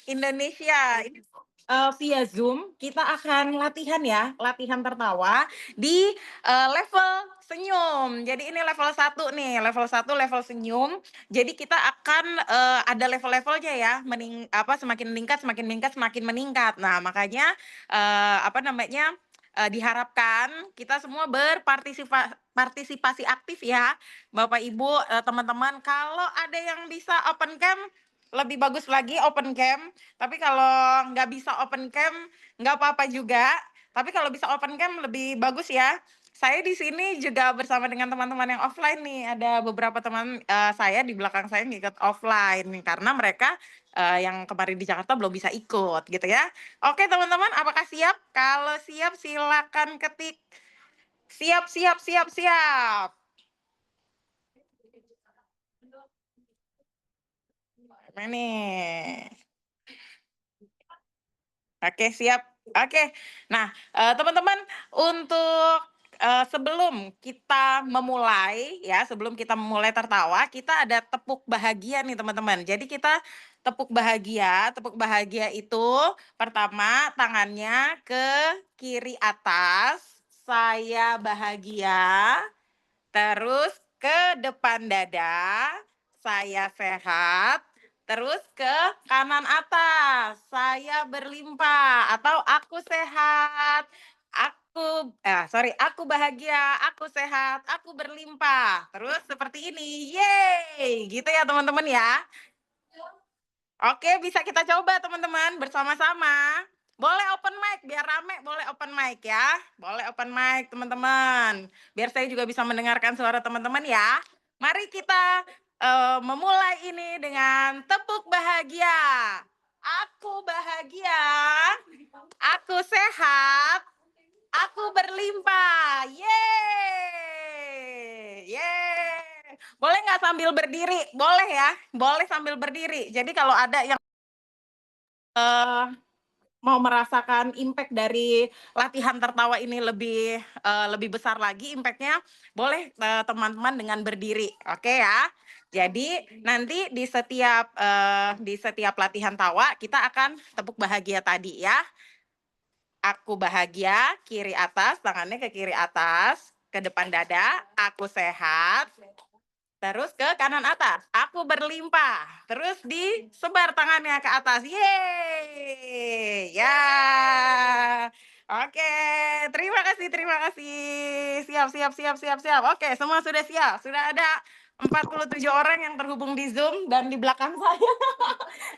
Indonesia. Ini via Zoom kita akan latihan ya, latihan tertawa di level senyum. Jadi ini level 1 nih, level senyum. Jadi kita akan ada level-levelnya ya, semakin meningkat, semakin meningkat. Nah, makanya diharapkan kita semua partisipasi aktif ya, Bapak Ibu, teman-teman. Kalau ada yang bisa open cam, lebih bagus lagi open cam. Tapi kalau nggak bisa open cam, nggak apa-apa juga. Tapi kalau bisa open cam lebih bagus ya. Saya di sini juga bersama dengan teman-teman yang offline nih. Ada beberapa teman saya di belakang saya yang ikut offline nih, karena mereka yang kemarin di Jakarta belum bisa ikut gitu ya. Oke teman-teman, apakah siap? Kalau siap silakan ketik. Siap, siap, siap, siap. Ini. Oke, siap. Oke. Nah, teman-teman, untuk sebelum kita memulai ya, sebelum kita memulai tertawa, kita ada tepuk bahagia nih, teman-teman. Jadi kita tepuk bahagia itu pertama tangannya ke kiri atas, saya bahagia. Terus ke depan dada, saya sehat. Terus ke kanan atas, saya berlimpah atau aku sehat. Aku bahagia, aku sehat, aku berlimpah. Terus seperti ini. Yeay, gitu ya teman-teman ya. Oke, bisa kita coba teman-teman bersama-sama. Boleh open mic, biar rame, boleh open mic ya. Boleh open mic teman-teman. Biar saya juga bisa mendengarkan suara teman-teman ya. Mari kita memulai ini dengan tepuk bahagia. Aku bahagia, aku sehat, aku berlimpah. Yeay. Yeay. Boleh nggak sambil berdiri? Boleh ya, boleh sambil berdiri. Jadi kalau ada yang mau merasakan impact dari latihan tertawa ini lebih besar lagi impact-nya, boleh teman-teman dengan berdiri. Oke ya. Jadi nanti di setiap latihan tawa kita akan tepuk bahagia tadi ya. Aku bahagia, kiri atas, tangannya ke kiri atas, ke depan dada, aku sehat. Terus ke kanan atas, aku berlimpah. Terus disebar tangannya ke atas. Yeay! Ya. Oke, terima kasih, terima kasih. Siap, siap, siap, siap, siap. Oke, semua sudah siap. Sudah ada 47 orang yang terhubung di Zoom dan di belakang saya.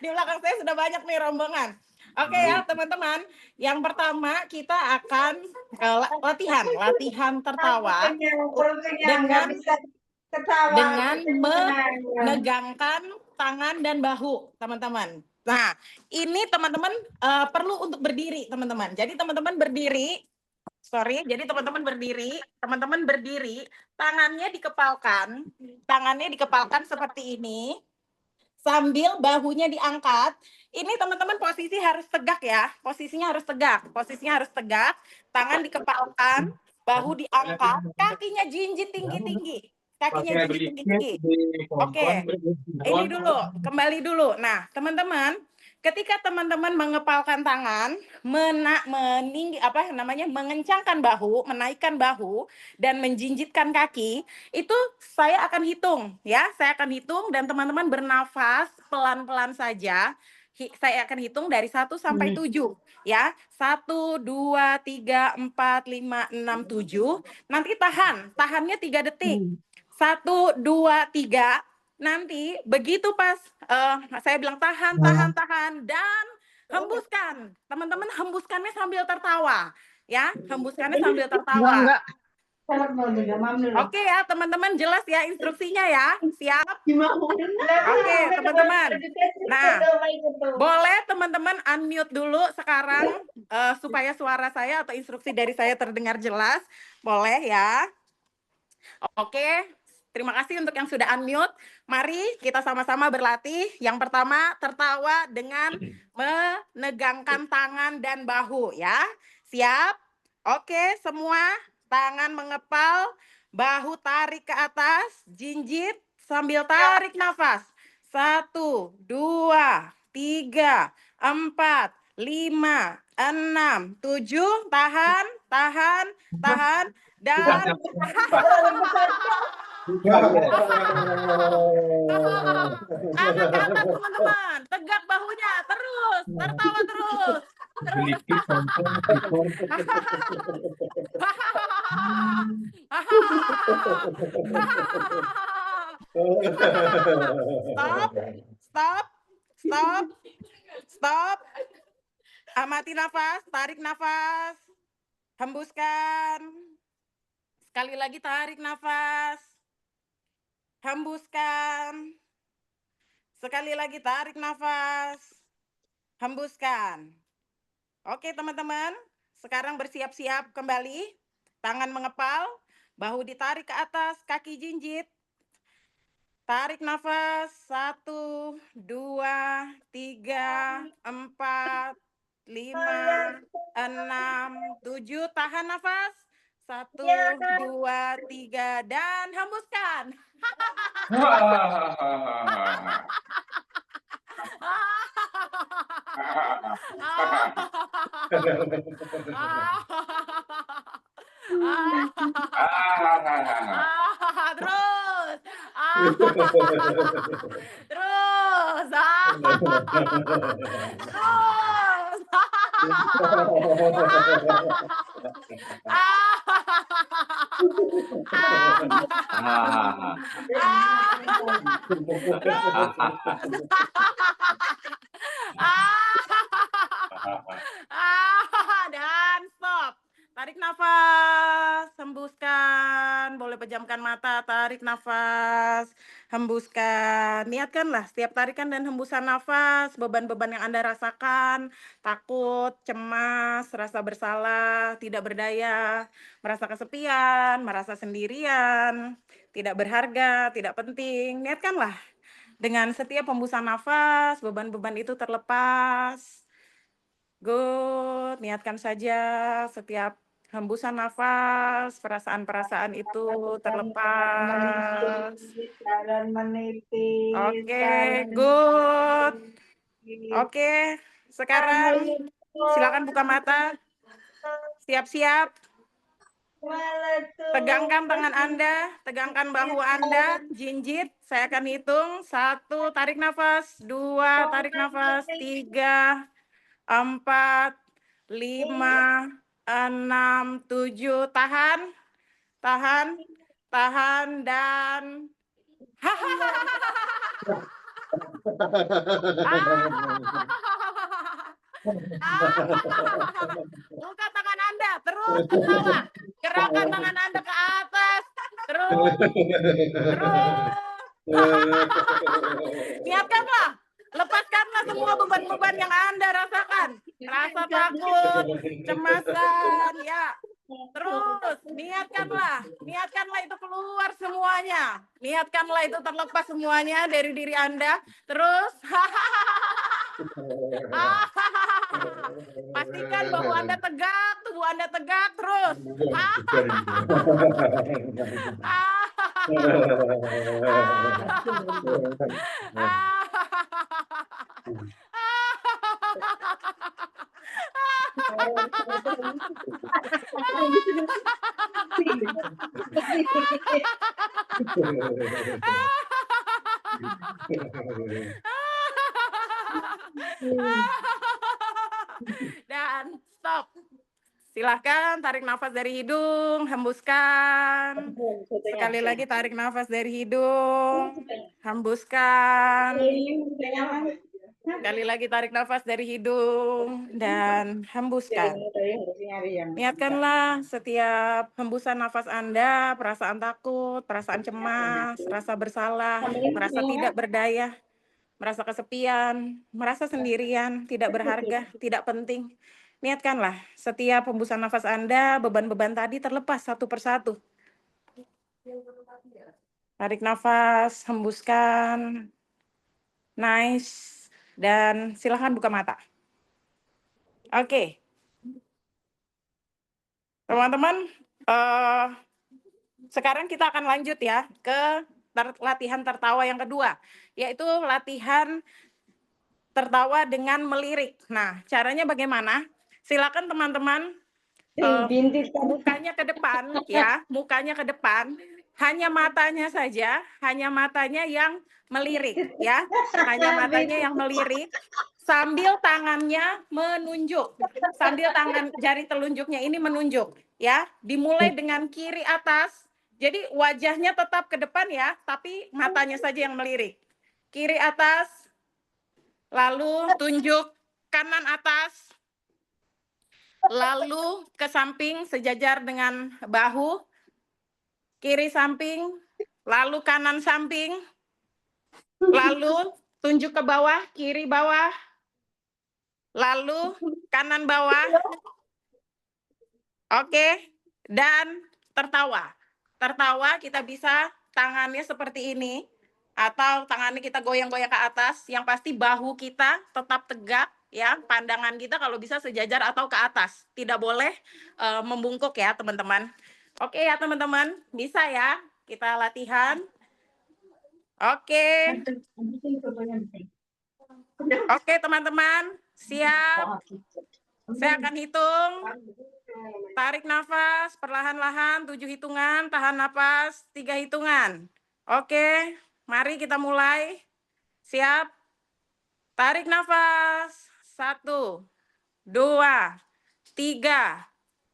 Di belakang saya sudah banyak nih rombongan. Oke ya, teman-teman. Yang pertama kita akan latihan tertawa dengan menegangkan tangan dan bahu, teman-teman. Nah, ini teman-teman perlu untuk berdiri, teman-teman. Jadi teman-teman berdiri, teman-teman berdiri, tangannya dikepalkan seperti ini, sambil bahunya diangkat. Ini teman-teman posisi harus tegak ya, posisinya harus tegak, tangan dikepalkan, bahu diangkat, kakinya jinjit tinggi-tinggi. Oke, ini dulu, kembali dulu. Nah, teman-teman, ketika teman-teman mengepalkan tangan, mengencangkan bahu, menaikkan bahu, dan menjinjitkan kaki, itu saya akan hitung, ya. Saya akan hitung dan teman-teman bernafas pelan-pelan saja. Saya akan hitung dari 1 sampai 7, ya. 1, 2, 3, 4, 5, 6, 7. Nanti tahannya 3 detik. 1, 2, 3. Nanti begitu pas saya bilang tahan, dan hembuskan. Teman-teman hembuskannya sambil tertawa, ya. Hembuskannya sambil tertawa. Oke ya, teman-teman, jelas ya instruksinya ya. Siap? Oke, teman-teman. Nah, boleh teman-teman unmute dulu sekarang supaya suara saya atau instruksi dari saya terdengar jelas. Boleh ya. Oke, terima kasih untuk yang sudah unmute. Mari kita sama-sama berlatih. Yang pertama, tertawa dengan menegangkan tangan dan bahu ya. Siap? Oke, semua tangan mengepal, bahu tarik ke atas, jinjit sambil tarik nafas. 1, 2, 3, 4, 5, 6, 7. Tahan, tahan, tahan. Dan angkat teman-teman. Tegak bahunya. Terus. Tertawa terus. Stop. Stop. Stop. Stop. Amati nafas. Tarik nafas. Hembuskan. Sekali lagi tarik nafas. Hembuskan. Sekali lagi tarik nafas. Hembuskan. Oke teman-teman, sekarang bersiap-siap kembali. Tangan mengepal, bahu ditarik ke atas, kaki jinjit. Tarik nafas. 1, 2, 3, 4, 5, 6, 7. Tahan nafas. 1, 2, 3, dan hembuskan. Terus. Terus. Terus. Dan stop. Tarik nafas, hembuskan. Boleh pejamkan mata, tarik nafas, hembuskan. Niatkanlah setiap tarikan dan hembusan nafas, beban-beban yang Anda rasakan, takut, cemas, rasa bersalah, tidak berdaya, merasa kesepian, merasa sendirian, tidak berharga, tidak penting. Niatkanlah dengan setiap hembusan nafas, beban-beban itu terlepas. Good, niatkan saja setiap hembusan nafas, perasaan-perasaan itu terlepas. Dan menipis. Oke, good. Oke, sekarang silakan buka mata. Siap-siap. Tegangkan tangan Anda, tegangkan bahu Anda, jinjit. Saya akan hitung. 1, tarik nafas. 2, tarik nafas. 3, 4, 5, 6, 7. Tahan, tahan, tahan, dan buka tangan Anda, terus tertawa. Gerakkan tangan Anda ke atas. Terus, terus. Niatkanlah. Lepaskanlah semua beban-beban yang Anda rasakan. Rasa takut, cemasan, ya. Terus, niatkanlah itu keluar semuanya. Niatkanlah itu terlepas semuanya dari diri Anda. Terus, pastikan bahwa Anda tegak, tubuh Anda tegak, terus. Dan stop. Silahkan tarik nafas dari hidung, hembuskan. Sekali lagi tarik nafas dari hidung, hembuskan. Sekali lagi tarik nafas dari hidung dan hembuskan. Niatkanlah setiap hembusan nafas Anda, perasaan takut, perasaan cemas, rasa bersalah, merasa tidak berdaya, merasa kesepian, merasa sendirian, tidak berharga, tidak penting. Niatkanlah setiap hembusan nafas Anda, beban-beban tadi terlepas satu persatu. Tarik nafas, hembuskan. Nice. Dan silakan buka mata. Oke. Teman-teman, sekarang kita akan lanjut ya ke latihan tertawa yang kedua, yaitu latihan tertawa dengan melirik. Nah, caranya bagaimana? Silakan teman-teman Bintik. mukanya ke depan ya, mukanya ke depan. Hanya matanya saja, hanya matanya yang melirik ya. Hanya matanya yang melirik sambil tangannya menunjuk. Sambil tangan jari telunjuknya ini menunjuk ya. Dimulai dengan kiri atas. Jadi wajahnya tetap ke depan ya, tapi matanya saja yang melirik. Kiri atas, lalu tunjuk kanan atas, lalu ke samping sejajar dengan bahu, kiri samping, lalu kanan samping, lalu tunjuk ke bawah, kiri bawah, lalu kanan bawah, oke, dan tertawa. Tertawa kita bisa tangannya seperti ini, atau tangannya kita goyang-goyang ke atas, yang pasti bahu kita tetap tegak, ya, pandangan kita kalau bisa sejajar atau ke atas. Tidak boleh membungkuk ya teman-teman. Oke ya teman-teman, bisa ya kita latihan. Oke. Oke teman-teman, siap. Saya akan hitung. Tarik nafas perlahan-lahan 7 hitungan, tahan nafas 3 hitungan. Oke, mari kita mulai. Siap. Tarik nafas. 1, 2, 3,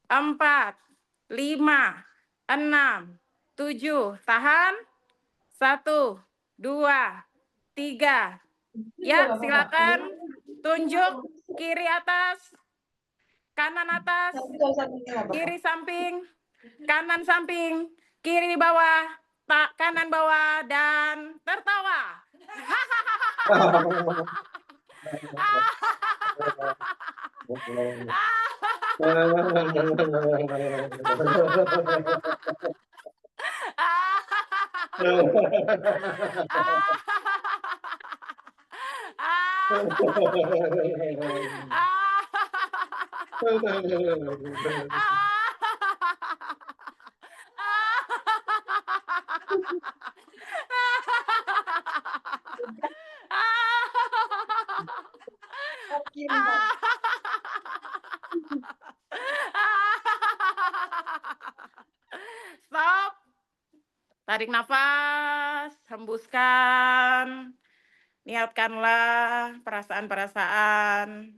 4, 5, 6, 7. Tahan. 1, 2, 3. Ya, silakan tunjuk kiri atas, kanan atas, kiri samping, kanan samping, kiri bawah, kanan bawah, dan tertawa. Stop. Tarik nafas, hembuskan. Niatkanlah perasaan-perasaan,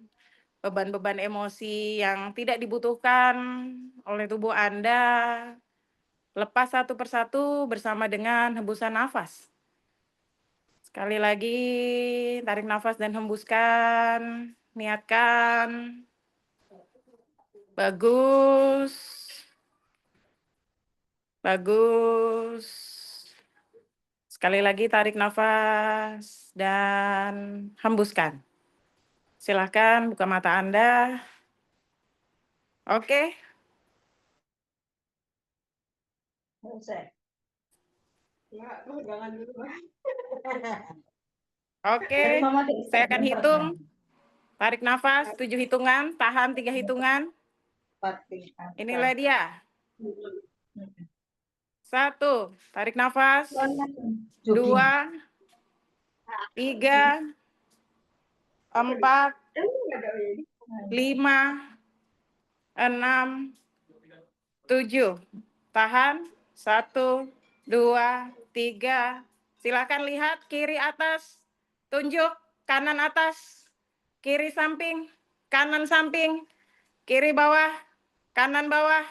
beban-beban emosi yang tidak dibutuhkan oleh tubuh Anda. Lepas satu persatu bersama dengan hembusan nafas. Sekali lagi, tarik nafas dan hembuskan. Niatkan. Bagus. Bagus. Sekali lagi tarik nafas dan hembuskan. Silakan buka mata Anda. Oke. Oke, saya akan hitung. Tarik nafas 7 hitungan, tahan 3 hitungan. Inilah dia. 1, tarik nafas. 2, 3, 4, 5, 6, 7. Tahan. 1, 2, 3. Silakan lihat kiri atas. Tunjuk kanan atas. Kiri samping, kanan samping, kiri bawah, kanan bawah,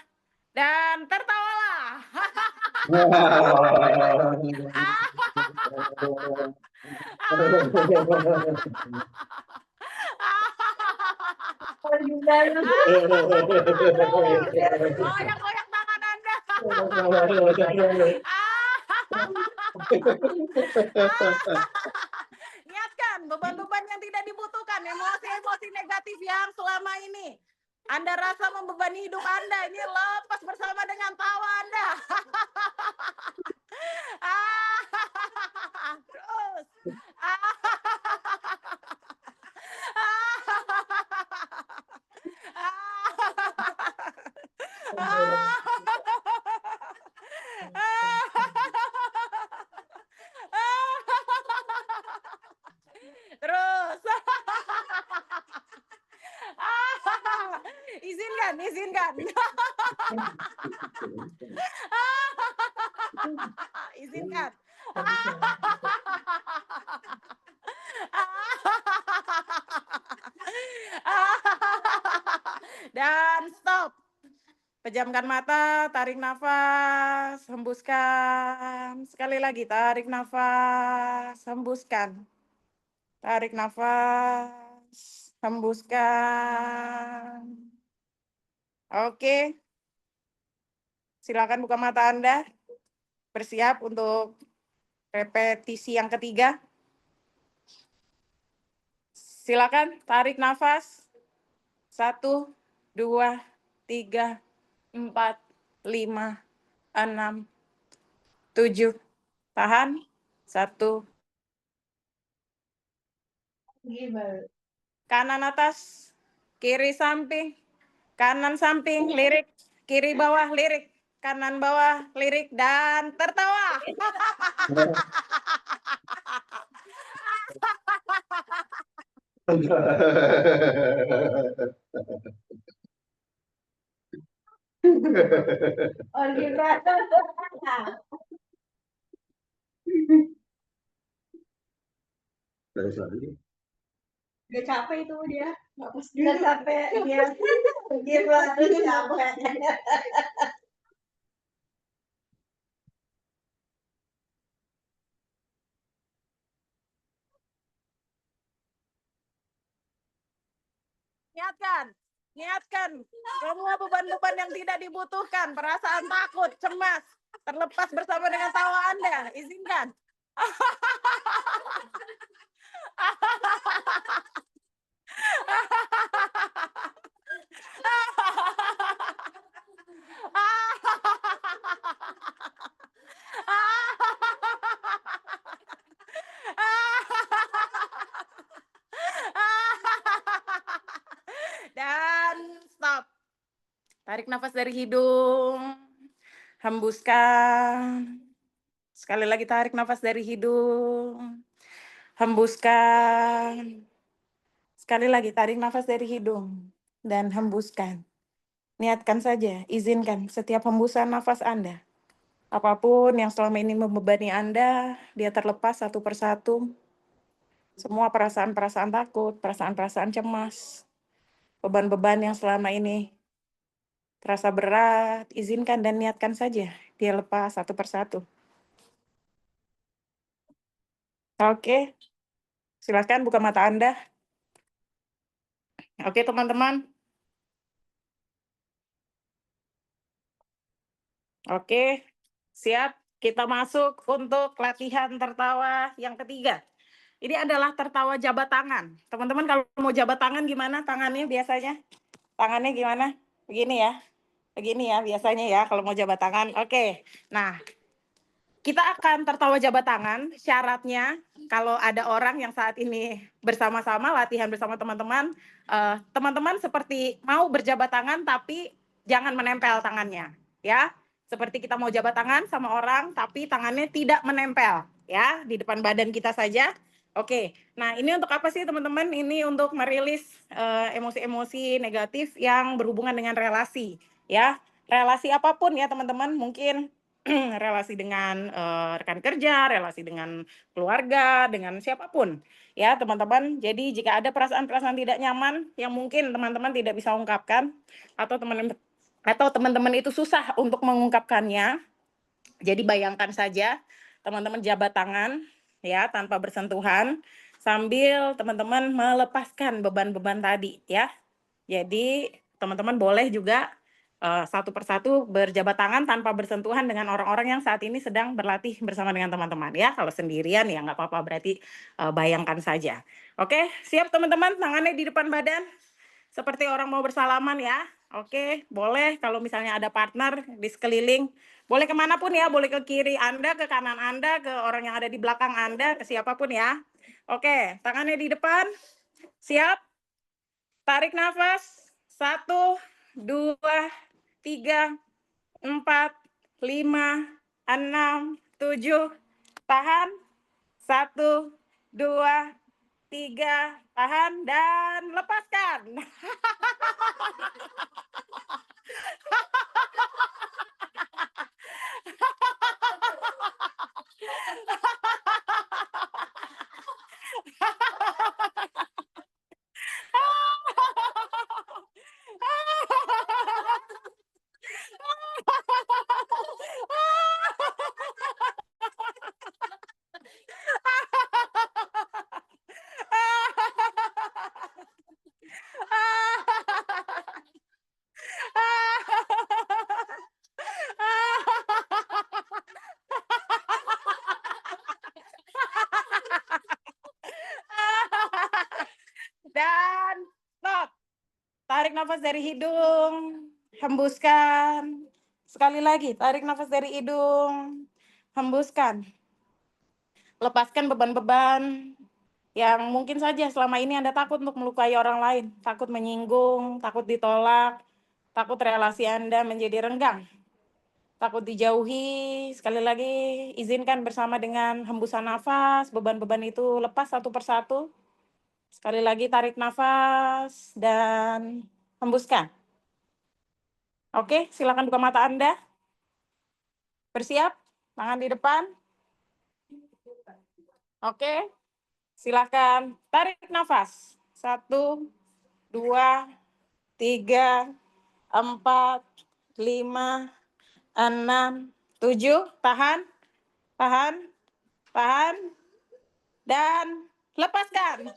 dan tertawalah. Goyak-goyak tangan Anda. Niatkan beban-beban yang tidak dibutuhkan, emosi-emosi negatif yang selama ini Anda rasa membebani hidup Anda, ini lepas bersama dengan tawa Anda. Terus. Terus. izinkan, izinkan. Izinkan. Dan stop. Pejamkan mata, tarik nafas, hembuskan. Sekali lagi, tarik nafas, hembuskan. Tarik nafas, hembuskan. Oke. Silakan buka mata Anda. Bersiap untuk repetisi yang ketiga. Silakan tarik nafas. 1, 2, 3, 4, 5, 6, 7. Tahan. 1. Kanan atas, kiri samping, kanan samping, lirik, kiri bawah, lirik, kanan bawah, lirik, dan tertawa. Oh, gimana? Udah capek itu dia. Udah capek. Dia gimana capek. Niatkan, niatkan. Semua beban-beban yang tidak dibutuhkan, perasaan takut, cemas, terlepas bersama dengan tawa Anda. Izinkan. Dan stop. Tarik nafas dari hidung. Hembuskan. Sekali lagi tarik nafas dari hidung. Hembuskan. Sekali lagi tarik nafas dari hidung dan hembuskan. Niatkan saja, izinkan setiap hembusan nafas Anda. Apapun yang selama ini membebani Anda, dia terlepas satu persatu. Semua perasaan-perasaan takut, perasaan-perasaan cemas, beban-beban yang selama ini terasa berat, izinkan dan niatkan saja dia lepas satu persatu. Oke, silakan buka mata Anda. Oke, teman-teman. Oke, siap. Kita masuk untuk latihan tertawa yang ketiga. Ini adalah tertawa jabat tangan. Teman-teman kalau mau jabat tangan gimana tangannya biasanya? Tangannya gimana? Begini ya. Begini ya biasanya ya kalau mau jabat tangan. Oke. Nah, kita akan tertawa jabat tangan. Syaratnya kalau ada orang yang saat ini bersama-sama latihan bersama teman-teman, teman-teman seperti mau berjabat tangan tapi jangan menempel tangannya, ya. Seperti kita mau jabat tangan sama orang tapi tangannya tidak menempel, ya, di depan badan kita saja. Oke. Nah, ini untuk apa sih teman-teman? Ini untuk merilis emosi-emosi negatif yang berhubungan dengan relasi, ya. Relasi apapun ya teman-teman, mungkin relasi dengan rekan kerja, relasi dengan keluarga, dengan siapapun ya teman-teman. Jadi jika ada perasaan-perasaan tidak nyaman yang mungkin teman-teman tidak bisa ungkapkan atau teman-teman itu susah untuk mengungkapkannya, jadi bayangkan saja teman-teman jabat tangan ya tanpa bersentuhan sambil teman-teman melepaskan beban-beban tadi ya. Jadi teman-teman boleh juga satu persatu berjabat tangan tanpa bersentuhan dengan orang-orang yang saat ini sedang berlatih bersama dengan teman-teman ya. Kalau sendirian ya nggak apa-apa, berarti bayangkan saja. Oke, siap teman-teman, tangannya di depan badan seperti orang mau bersalaman ya. Oke, boleh kalau misalnya ada partner di sekeliling, boleh kemanapun ya, boleh ke kiri Anda, ke kanan Anda, ke orang yang ada di belakang Anda, ke siapapun ya. Oke, tangannya di depan, siap. Tarik nafas. 1, 2, 3, 4, 5, 6, 7. Tahan. 1, 2, 3. Tahan dan lepaskan. tarik nafas dari hidung, hembuskan. Sekali lagi, tarik nafas dari hidung, hembuskan. Lepaskan beban-beban yang mungkin saja selama ini Anda takut untuk melukai orang lain, takut menyinggung, takut ditolak, takut relasi Anda menjadi renggang, takut dijauhi. Sekali lagi, izinkan bersama dengan hembusan nafas, beban-beban itu lepas satu persatu. Sekali lagi, tarik nafas dan hembuskan. Oke, silakan buka mata Anda. Bersiap, tangan di depan. Oke, silakan tarik nafas. 1, 2, 3, 4, 5, 6, 7. Tahan, tahan, tahan, dan lepaskan.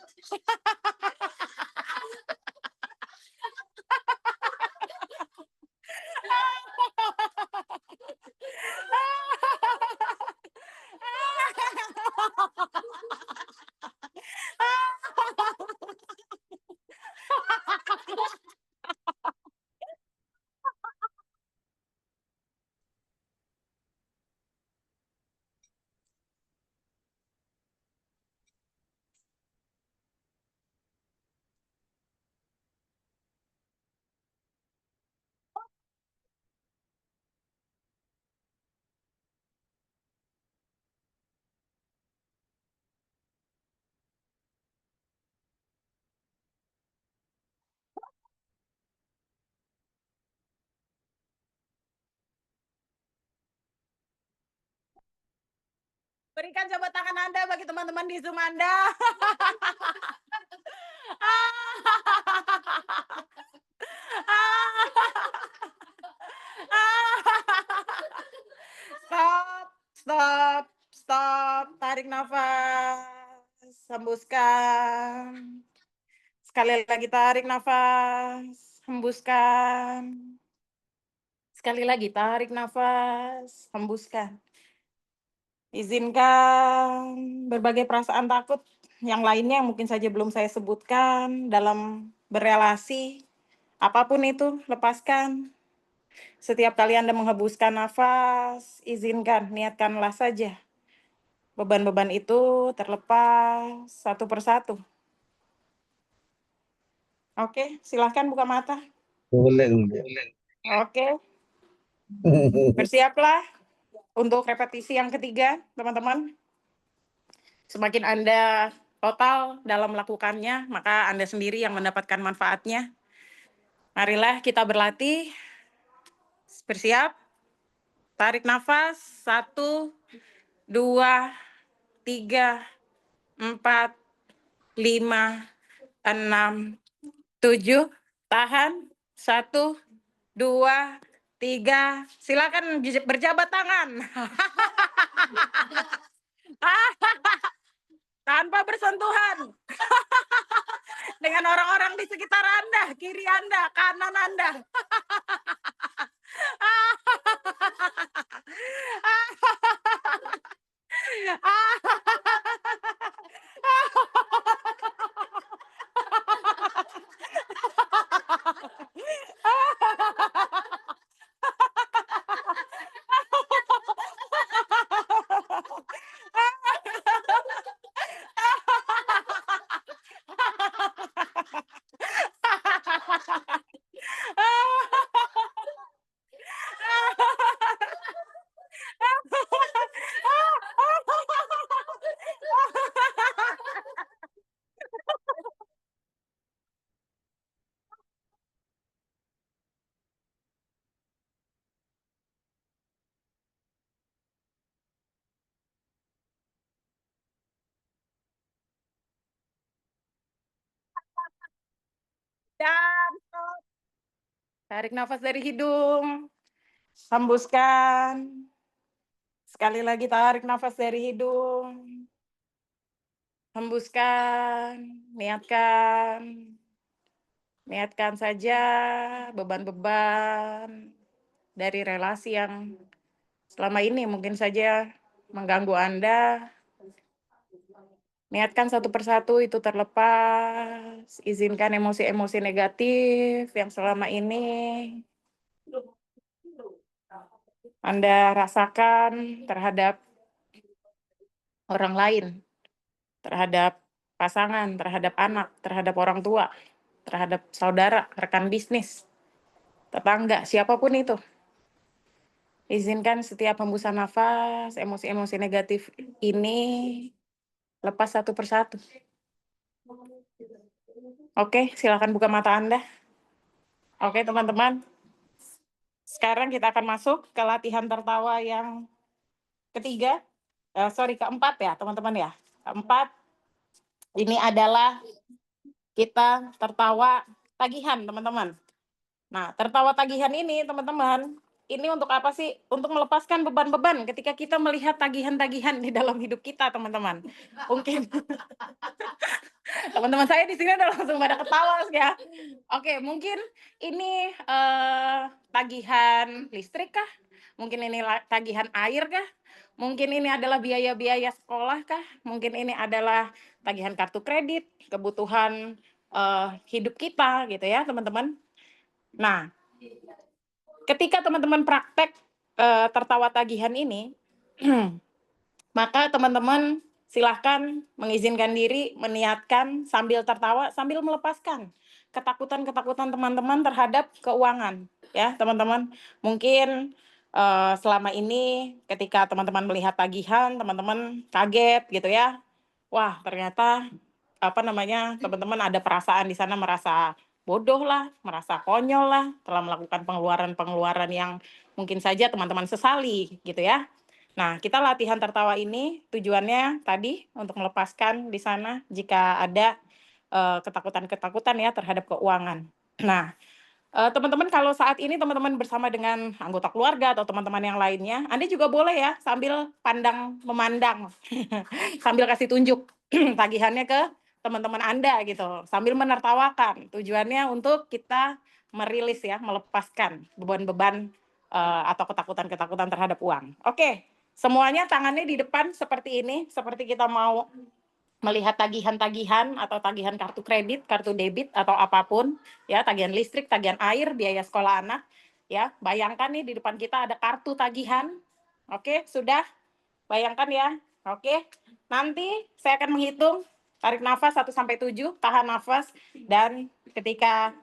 Berikan coba tangan Anda bagi teman-teman di Zoom Anda. Stop, stop, stop. Tarik nafas, hembuskan. Sekali lagi tarik nafas, hembuskan. Sekali lagi tarik nafas, hembuskan. Izinkan berbagai perasaan takut yang lainnya yang mungkin saja belum saya sebutkan dalam berelasi, apapun itu, lepaskan. Setiap kali Anda menghembuskan nafas, izinkan, niatkanlah saja. Beban-beban itu terlepas satu persatu. Oke, silahkan buka mata. Boleh. Oke, bersiaplah untuk repetisi yang ketiga, teman-teman. Semakin Anda total dalam melakukannya, maka Anda sendiri yang mendapatkan manfaatnya. Marilah kita berlatih. Bersiap. Tarik nafas. 1, 2, 3, 4, 5, 6, 7. Tahan. 1, 2, 3. Silakan berjabat tangan. Tanpa bersentuhan dengan orang-orang di sekitar Anda, kiri Anda, kanan Anda. Dan tarik nafas dari hidung, hembuskan. Sekali lagi tarik nafas dari hidung, hembuskan, niatkan. Niatkan saja beban-beban dari relasi yang selama ini mungkin saja mengganggu Anda. Niatkan satu persatu itu terlepas. Izinkan emosi-emosi negatif yang selama ini Anda rasakan terhadap orang lain, terhadap pasangan, terhadap anak, terhadap orang tua, terhadap saudara, rekan bisnis, tetangga, siapapun itu. Izinkan setiap hembusan nafas, emosi-emosi negatif ini lepas satu persatu. Oke, silakan buka mata Anda. Oke, teman-teman. Sekarang kita akan masuk ke latihan tertawa yang ketiga. Keempat ya, teman-teman ya. Keempat, ini adalah kita tertawa tagihan, teman-teman. Nah, tertawa tagihan ini, teman-teman, ini untuk apa sih? Untuk melepaskan beban-beban ketika kita melihat tagihan-tagihan di dalam hidup kita, teman-teman. Mungkin teman-teman saya di sini udah langsung pada ketawa ya. Oke, mungkin ini tagihan listrik kah? Mungkin ini tagihan air kah? Mungkin ini adalah biaya-biaya sekolah kah? Mungkin ini adalah tagihan kartu kredit, kebutuhan hidup kita gitu ya, teman-teman. Nah, ketika teman-teman praktek tertawa tagihan ini, maka teman-teman silahkan mengizinkan diri, meniatkan sambil tertawa, sambil melepaskan ketakutan-ketakutan teman-teman terhadap keuangan. Ya, teman-teman. Mungkin selama ini ketika teman-teman melihat tagihan, teman-teman kaget gitu ya. Wah, ternyata teman-teman ada perasaan di sana merasa bodoh lah, merasa konyol lah, telah melakukan pengeluaran-pengeluaran yang mungkin saja teman-teman sesali gitu ya. Nah, kita latihan tertawa ini tujuannya tadi untuk melepaskan di sana jika ada ketakutan-ketakutan ya terhadap keuangan. Nah, teman-teman kalau saat ini teman-teman bersama dengan anggota keluarga atau teman-teman yang lainnya, Anda juga boleh ya sambil memandang, sambil kasih tunjuk tagihannya ke teman-teman Anda gitu, sambil menertawakan. Tujuannya untuk kita merilis ya, melepaskan beban-beban atau ketakutan-ketakutan terhadap uang. Oke, semuanya tangannya di depan seperti ini, seperti kita mau melihat tagihan-tagihan atau tagihan kartu kredit, kartu debit atau apapun, ya, tagihan listrik, tagihan air, biaya sekolah anak, ya. Bayangkan nih di depan kita ada kartu tagihan. Oke, sudah? Bayangkan ya. Oke. Nanti saya akan menghitung, tarik nafas 1 sampai 7, tahan nafas dan ketika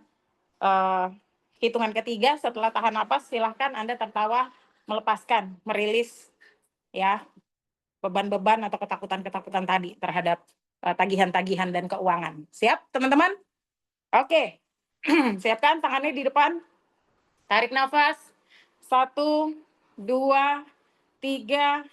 hitungan ketiga setelah tahan nafas silahkan Anda tertawa melepaskan, merilis ya beban-beban atau ketakutan-ketakutan tadi terhadap tagihan-tagihan dan keuangan. Siap, teman-teman? Oke. Siapkan tangannya di depan. Tarik nafas. 1, 2, 3,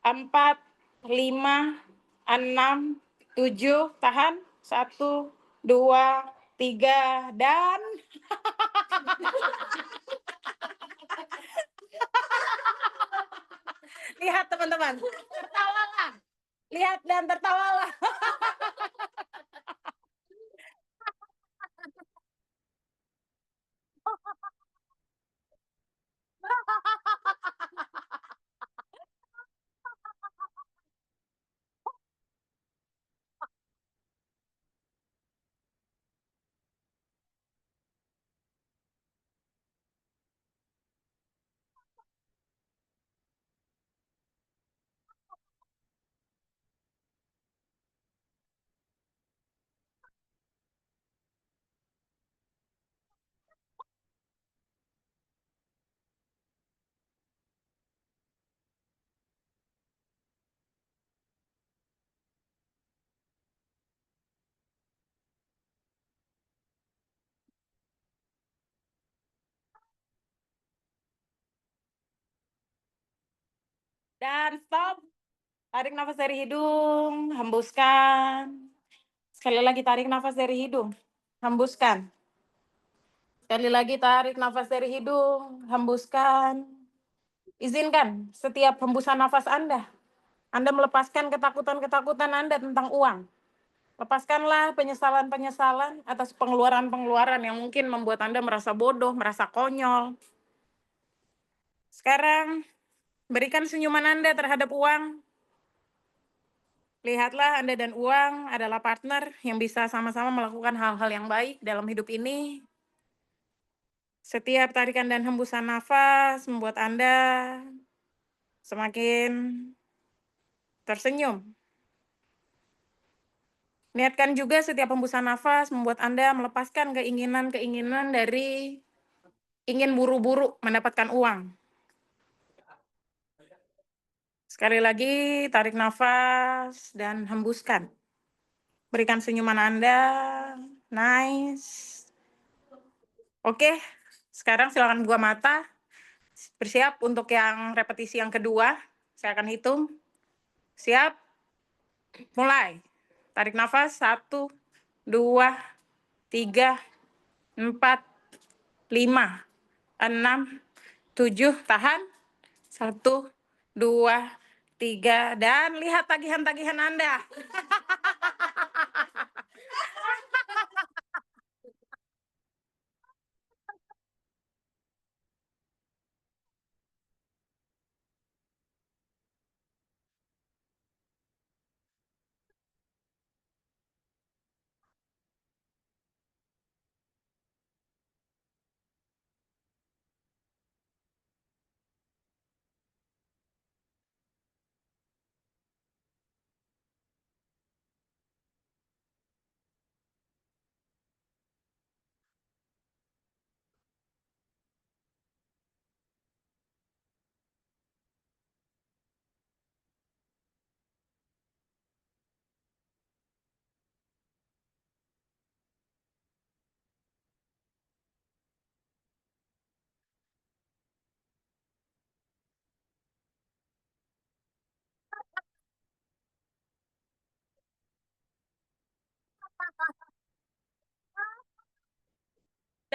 4, 5, 6, 7. Tahan. 1, 2, 3, dan lihat teman-teman. Tertawalah. Lihat dan tertawalah. Dan stop. Tarik nafas dari hidung, hembuskan. Sekali lagi tarik nafas dari hidung, hembuskan. Sekali lagi tarik nafas dari hidung, hembuskan. Izinkan setiap hembusan nafas Anda melepaskan ketakutan-ketakutan Anda tentang uang. Lepaskanlah penyesalan-penyesalan atas pengeluaran-pengeluaran yang mungkin membuat Anda merasa bodoh, merasa konyol. Sekarang, berikan senyuman Anda terhadap uang. Lihatlah Anda dan uang adalah partner yang bisa sama-sama melakukan hal-hal yang baik dalam hidup ini. Setiap tarikan dan hembusan nafas membuat Anda semakin tersenyum. Niatkan juga setiap hembusan nafas membuat Anda melepaskan keinginan-keinginan dari ingin buru-buru mendapatkan uang. Sekali lagi, tarik nafas dan hembuskan. Berikan senyuman Anda. Nice. Oke, sekarang silakan buka mata. Bersiap untuk yang repetisi yang kedua. Saya akan hitung. Siap? Mulai. Tarik nafas. 1, 2, 3, 4, 5, 6, 7. Tahan. 1, 2, 3. Dan lihat tagihan-tagihan Anda.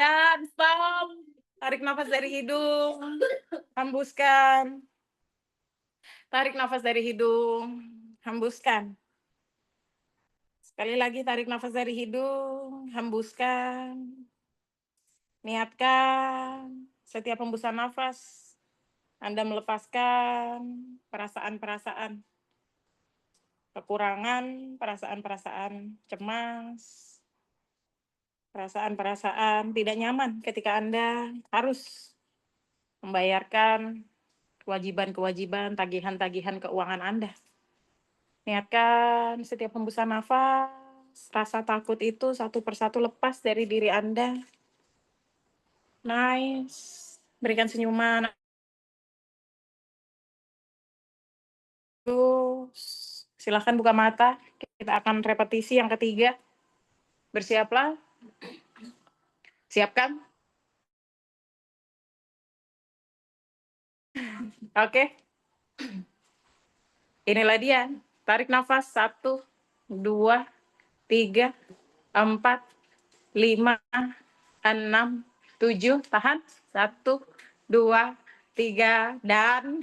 Dan stop. Tarik nafas dari hidung. Hembuskan. Tarik nafas dari hidung. Hembuskan. Sekali lagi tarik nafas dari hidung. Hembuskan. Niatkan setiap hembusan nafas Anda melepaskan perasaan-perasaan kekurangan, perasaan-perasaan cemas, perasaan-perasaan tidak nyaman ketika Anda harus membayarkan kewajiban-kewajiban, tagihan-tagihan keuangan Anda. Niatkan setiap hembusan nafas, rasa takut itu satu persatu lepas dari diri Anda. Nice. Berikan senyuman. Terus, silahkan buka mata. Kita akan repetisi yang ketiga. Bersiaplah. Siapkan. Oke. Inilah dia. Tarik nafas. 1, 2, 3, 4, 5, 6, 7. Tahan. 1, 2, 3, dan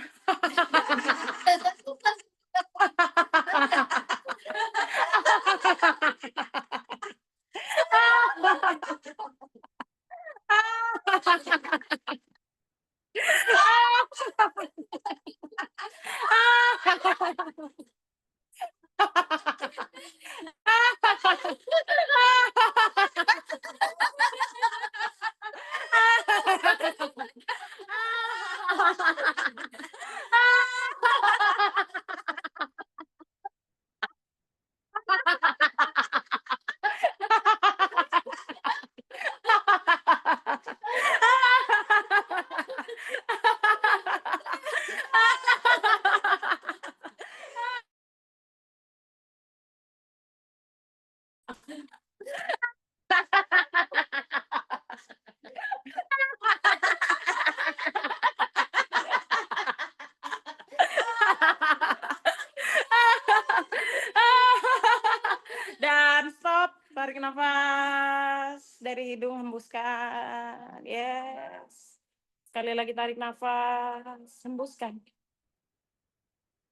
dan stop. Tarik nafas dari hidung, hembuskan. Yes. Sekali lagi tarik nafas, hembuskan.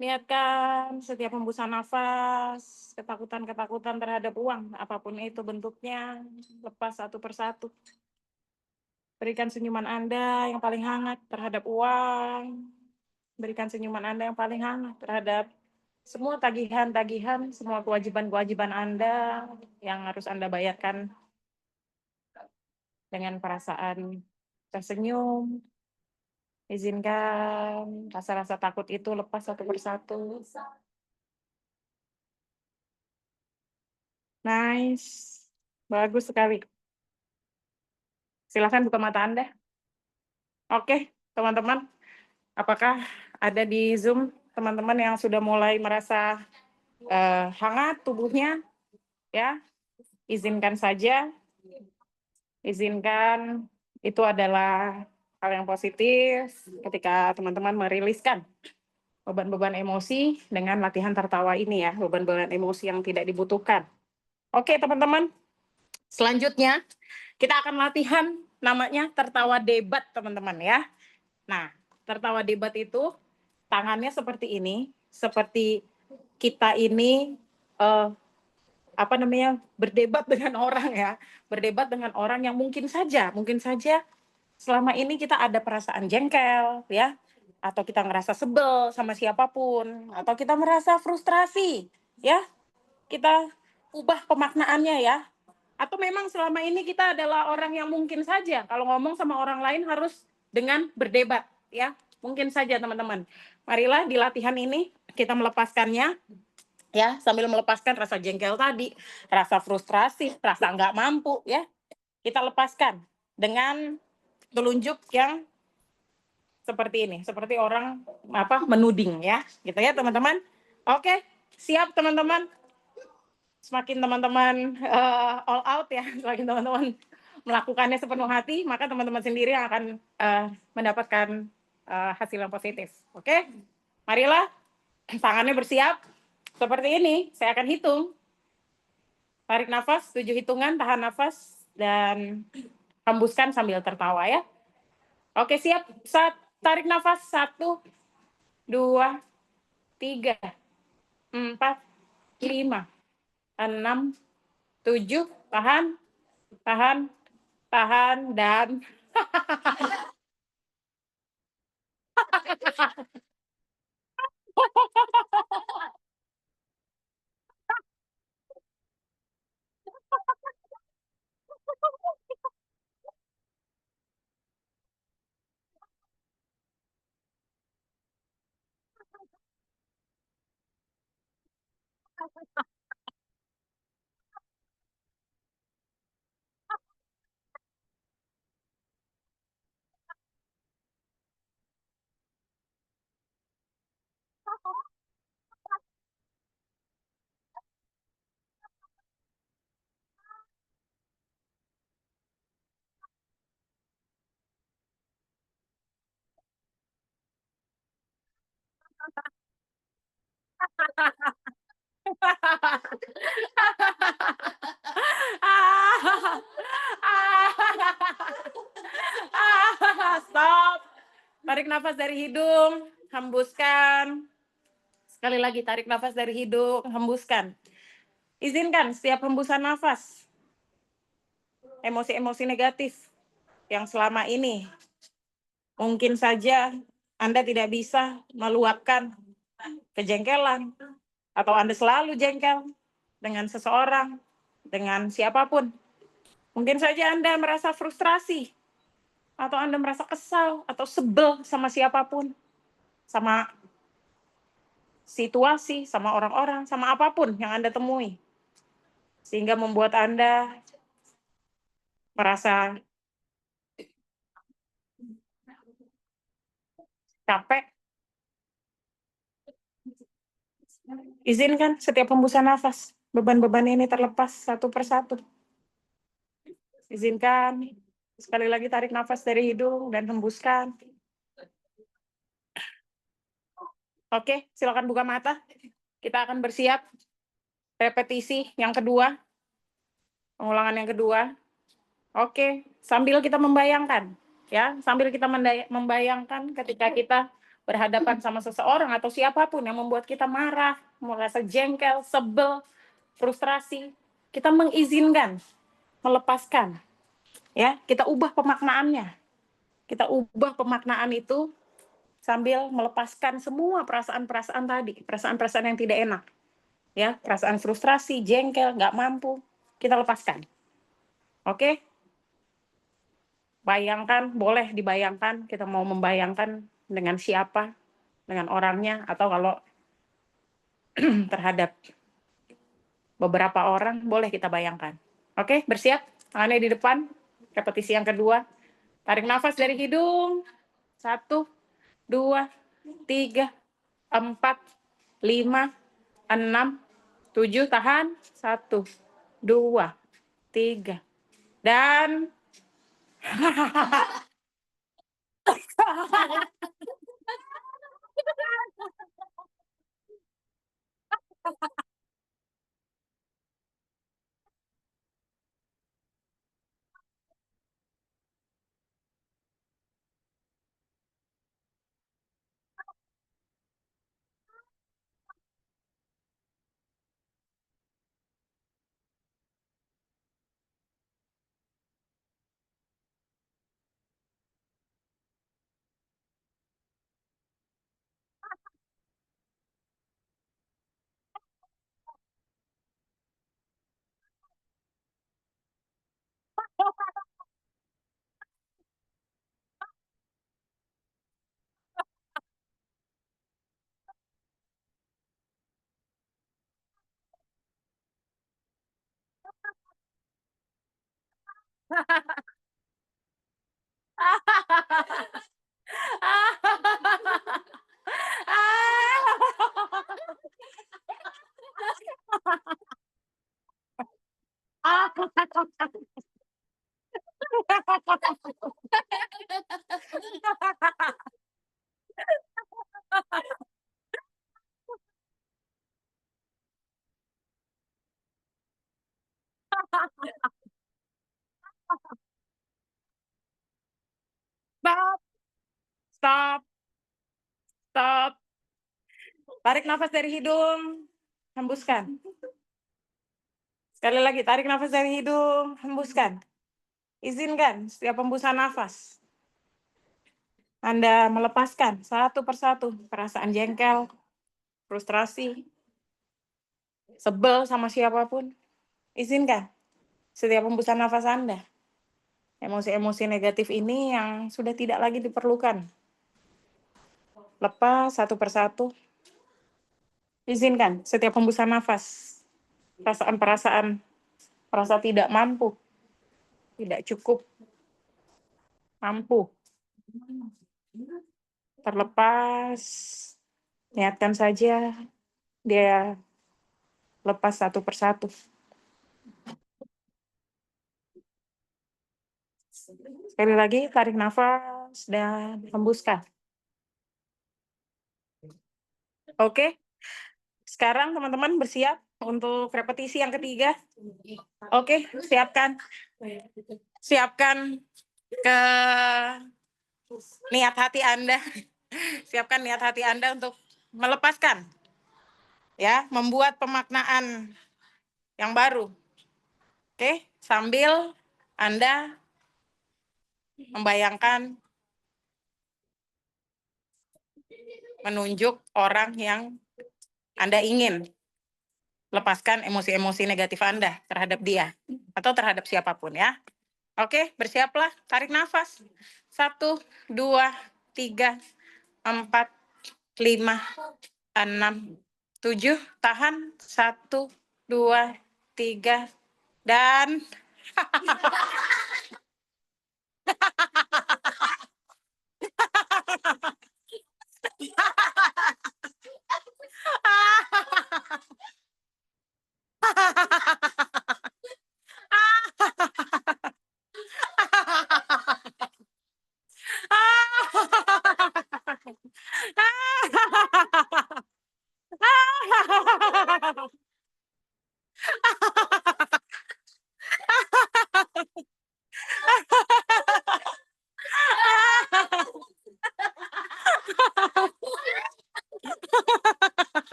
Niatkan setiap hembusan nafas, ketakutan-ketakutan terhadap uang, apapun itu bentuknya, lepas satu persatu. Berikan senyuman Anda yang paling hangat terhadap uang. Berikan senyuman Anda yang paling hangat terhadap semua tagihan-tagihan, semua kewajiban-kewajiban Anda yang harus Anda bayarkan dengan perasaan tersenyum. Izinkan rasa-rasa takut itu lepas satu persatu. Nice. Bagus sekali. Silakan buka mata Anda. Oke, teman-teman. Apakah ada di Zoom teman-teman yang sudah mulai merasa hangat tubuhnya? Ya, izinkan saja. Izinkan itu adalah hal yang positif ketika teman-teman meriliskan beban-beban emosi dengan latihan tertawa ini ya, beban-beban emosi yang tidak dibutuhkan. Oke, teman-teman. Selanjutnya, kita akan latihan namanya tertawa debat, teman-teman ya. Nah, tertawa debat itu tangannya seperti ini, seperti kita ini berdebat dengan orang ya, berdebat dengan orang yang mungkin saja selama ini kita ada perasaan jengkel ya, atau kita ngerasa sebel sama siapapun, atau kita merasa frustrasi ya, kita ubah pemaknaannya ya. Atau memang selama ini kita adalah orang yang mungkin saja kalau ngomong sama orang lain harus dengan berdebat ya. Mungkin saja teman-teman. Marilah di latihan ini kita melepaskannya ya, sambil melepaskan rasa jengkel tadi, rasa frustrasi, rasa nggak mampu ya. Kita lepaskan dengan telunjuk yang seperti ini, seperti orang menuding ya, gitu ya teman-teman. Oke, siap teman-teman. Semakin teman-teman all out ya, semakin teman-teman melakukannya sepenuh hati, maka teman-teman sendiri yang akan mendapatkan hasil yang positif. Oke, marilah tangannya bersiap seperti ini. Saya akan hitung. Tarik nafas 7 hitungan, tahan nafas dan hembuskan sambil tertawa ya. Oke, siap. Tarik nafas 1, 2, 3, 4, 5, 6, 7, tahan, dan stop. Tarik nafas dari hidung, hembuskan. Sekali lagi tarik nafas dari hidung, hembuskan. Izinkan setiap hembusan nafas emosi-emosi negatif yang selama ini mungkin saja Anda tidak bisa meluapkan kejengkelan, atau Anda selalu jengkel dengan seseorang, dengan siapapun. Mungkin saja Anda merasa frustrasi, atau Anda merasa kesal, atau sebel sama siapapun, sama situasi, sama orang-orang, sama apapun yang Anda temui. Sehingga membuat Anda merasa capek. Izinkan setiap hembusan nafas, beban-beban ini terlepas satu persatu. Izinkan, sekali lagi tarik nafas dari hidung dan hembuskan. Oke, silakan buka mata. Kita akan bersiap. Repetisi yang kedua. Pengulangan yang kedua. Oke, sambil kita membayangkan. Ya, sambil kita membayangkan ketika kita berhadapan sama seseorang atau siapapun yang membuat kita marah, merasa jengkel, sebel, frustrasi, kita mengizinkan, melepaskan. Ya, kita ubah pemaknaannya. Kita ubah pemaknaan itu sambil melepaskan semua perasaan-perasaan tadi, perasaan-perasaan yang tidak enak. Ya, perasaan frustrasi, jengkel, nggak mampu, kita lepaskan. Oke? Bayangkan, boleh dibayangkan, kita mau membayangkan dengan siapa, dengan orangnya, atau kalau terhadap beberapa orang, boleh kita bayangkan. Oke, bersiap? Tangannya di depan. Repetisi yang kedua. Tarik nafas dari hidung. 1, 2, 3, 4, 5, 6, 7. Tahan. 1, 2, 3. Dan stop, stop, stop. Tarik nafas dari hidung, hembuskan. Sekali lagi, tarik nafas dari hidung, hembuskan. Izinkan setiap hembusan nafas Anda melepaskan satu persatu perasaan jengkel, frustrasi, sebel sama siapapun. Izinkan setiap hembusan nafas Anda. Emosi-emosi negatif ini yang sudah tidak lagi diperlukan. Lepas satu persatu. Izinkan setiap hembusan nafas. Perasaan-perasaan merasa tidak mampu, tidak cukup, mampu. Terlepas, niatkan saja dia lepas satu persatu. Sekali lagi, tarik nafas dan hembuskan. Oke, sekarang teman-teman bersiap untuk repetisi yang ketiga. Oke, siapkan. Siapkan ke niat hati Anda. Siapkan niat hati Anda untuk melepaskan. Ya, membuat pemaknaan yang baru. Oke, sambil Anda membayangkan menunjuk orang yang Anda ingin lepaskan emosi-emosi negatif Anda terhadap dia atau terhadap siapapun ya. Oke, bersiaplah. Tarik nafas. 1, 2, 3, 4, 5, 6, 7. Tahan. 1, 2, 3, dan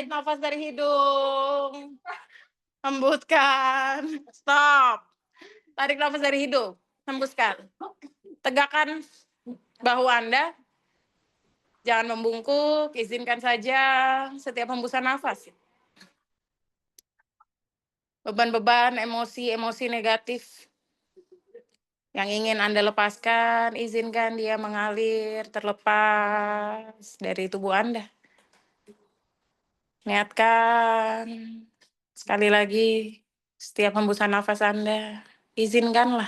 Tarik nafas dari hidung. Hembuskan. Stop. Tarik nafas dari hidung. Hembuskan. Tegakkan bahu Anda. Jangan membungkuk. Izinkan saja setiap hembusan nafas. Beban-beban, emosi-emosi negatif yang ingin Anda lepaskan, izinkan dia mengalir terlepas dari tubuh Anda. Niatkan sekali lagi setiap hembusan nafas Anda, izinkanlah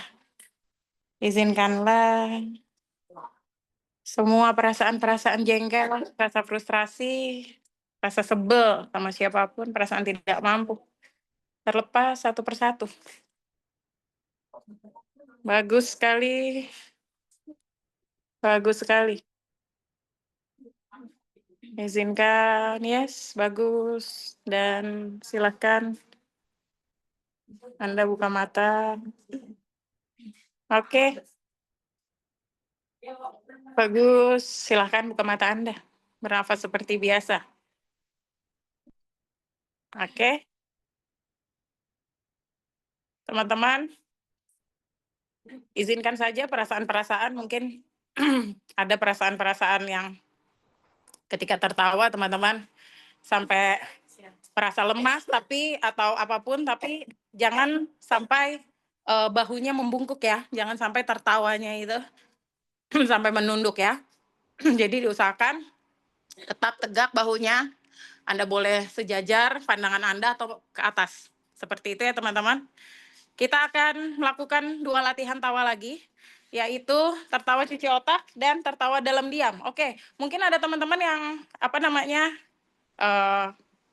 semua perasaan-perasaan jengkel, rasa frustrasi, rasa sebel sama siapapun, perasaan tidak mampu terlepas satu persatu. Bagus sekali. Bagus sekali. Izinkan, yes, bagus. Dan silakan Anda buka mata. Oke. Bagus, silakan buka mata Anda. Bernafas seperti biasa. Oke. Teman-teman, izinkan saja perasaan-perasaan mungkin ada perasaan-perasaan yang ketika tertawa teman-teman sampai merasa lemas atau apapun tapi jangan sampai bahunya membungkuk ya, jangan sampai tertawanya itu sampai menunduk ya. Jadi diusahakan tetap tegak bahunya. Anda boleh sejajar pandangan Anda atau ke atas. Seperti itu ya teman-teman. Kita akan melakukan 2 latihan tawa lagi, yaitu tertawa cuci otak dan tertawa dalam diam. Oke, mungkin ada teman-teman yang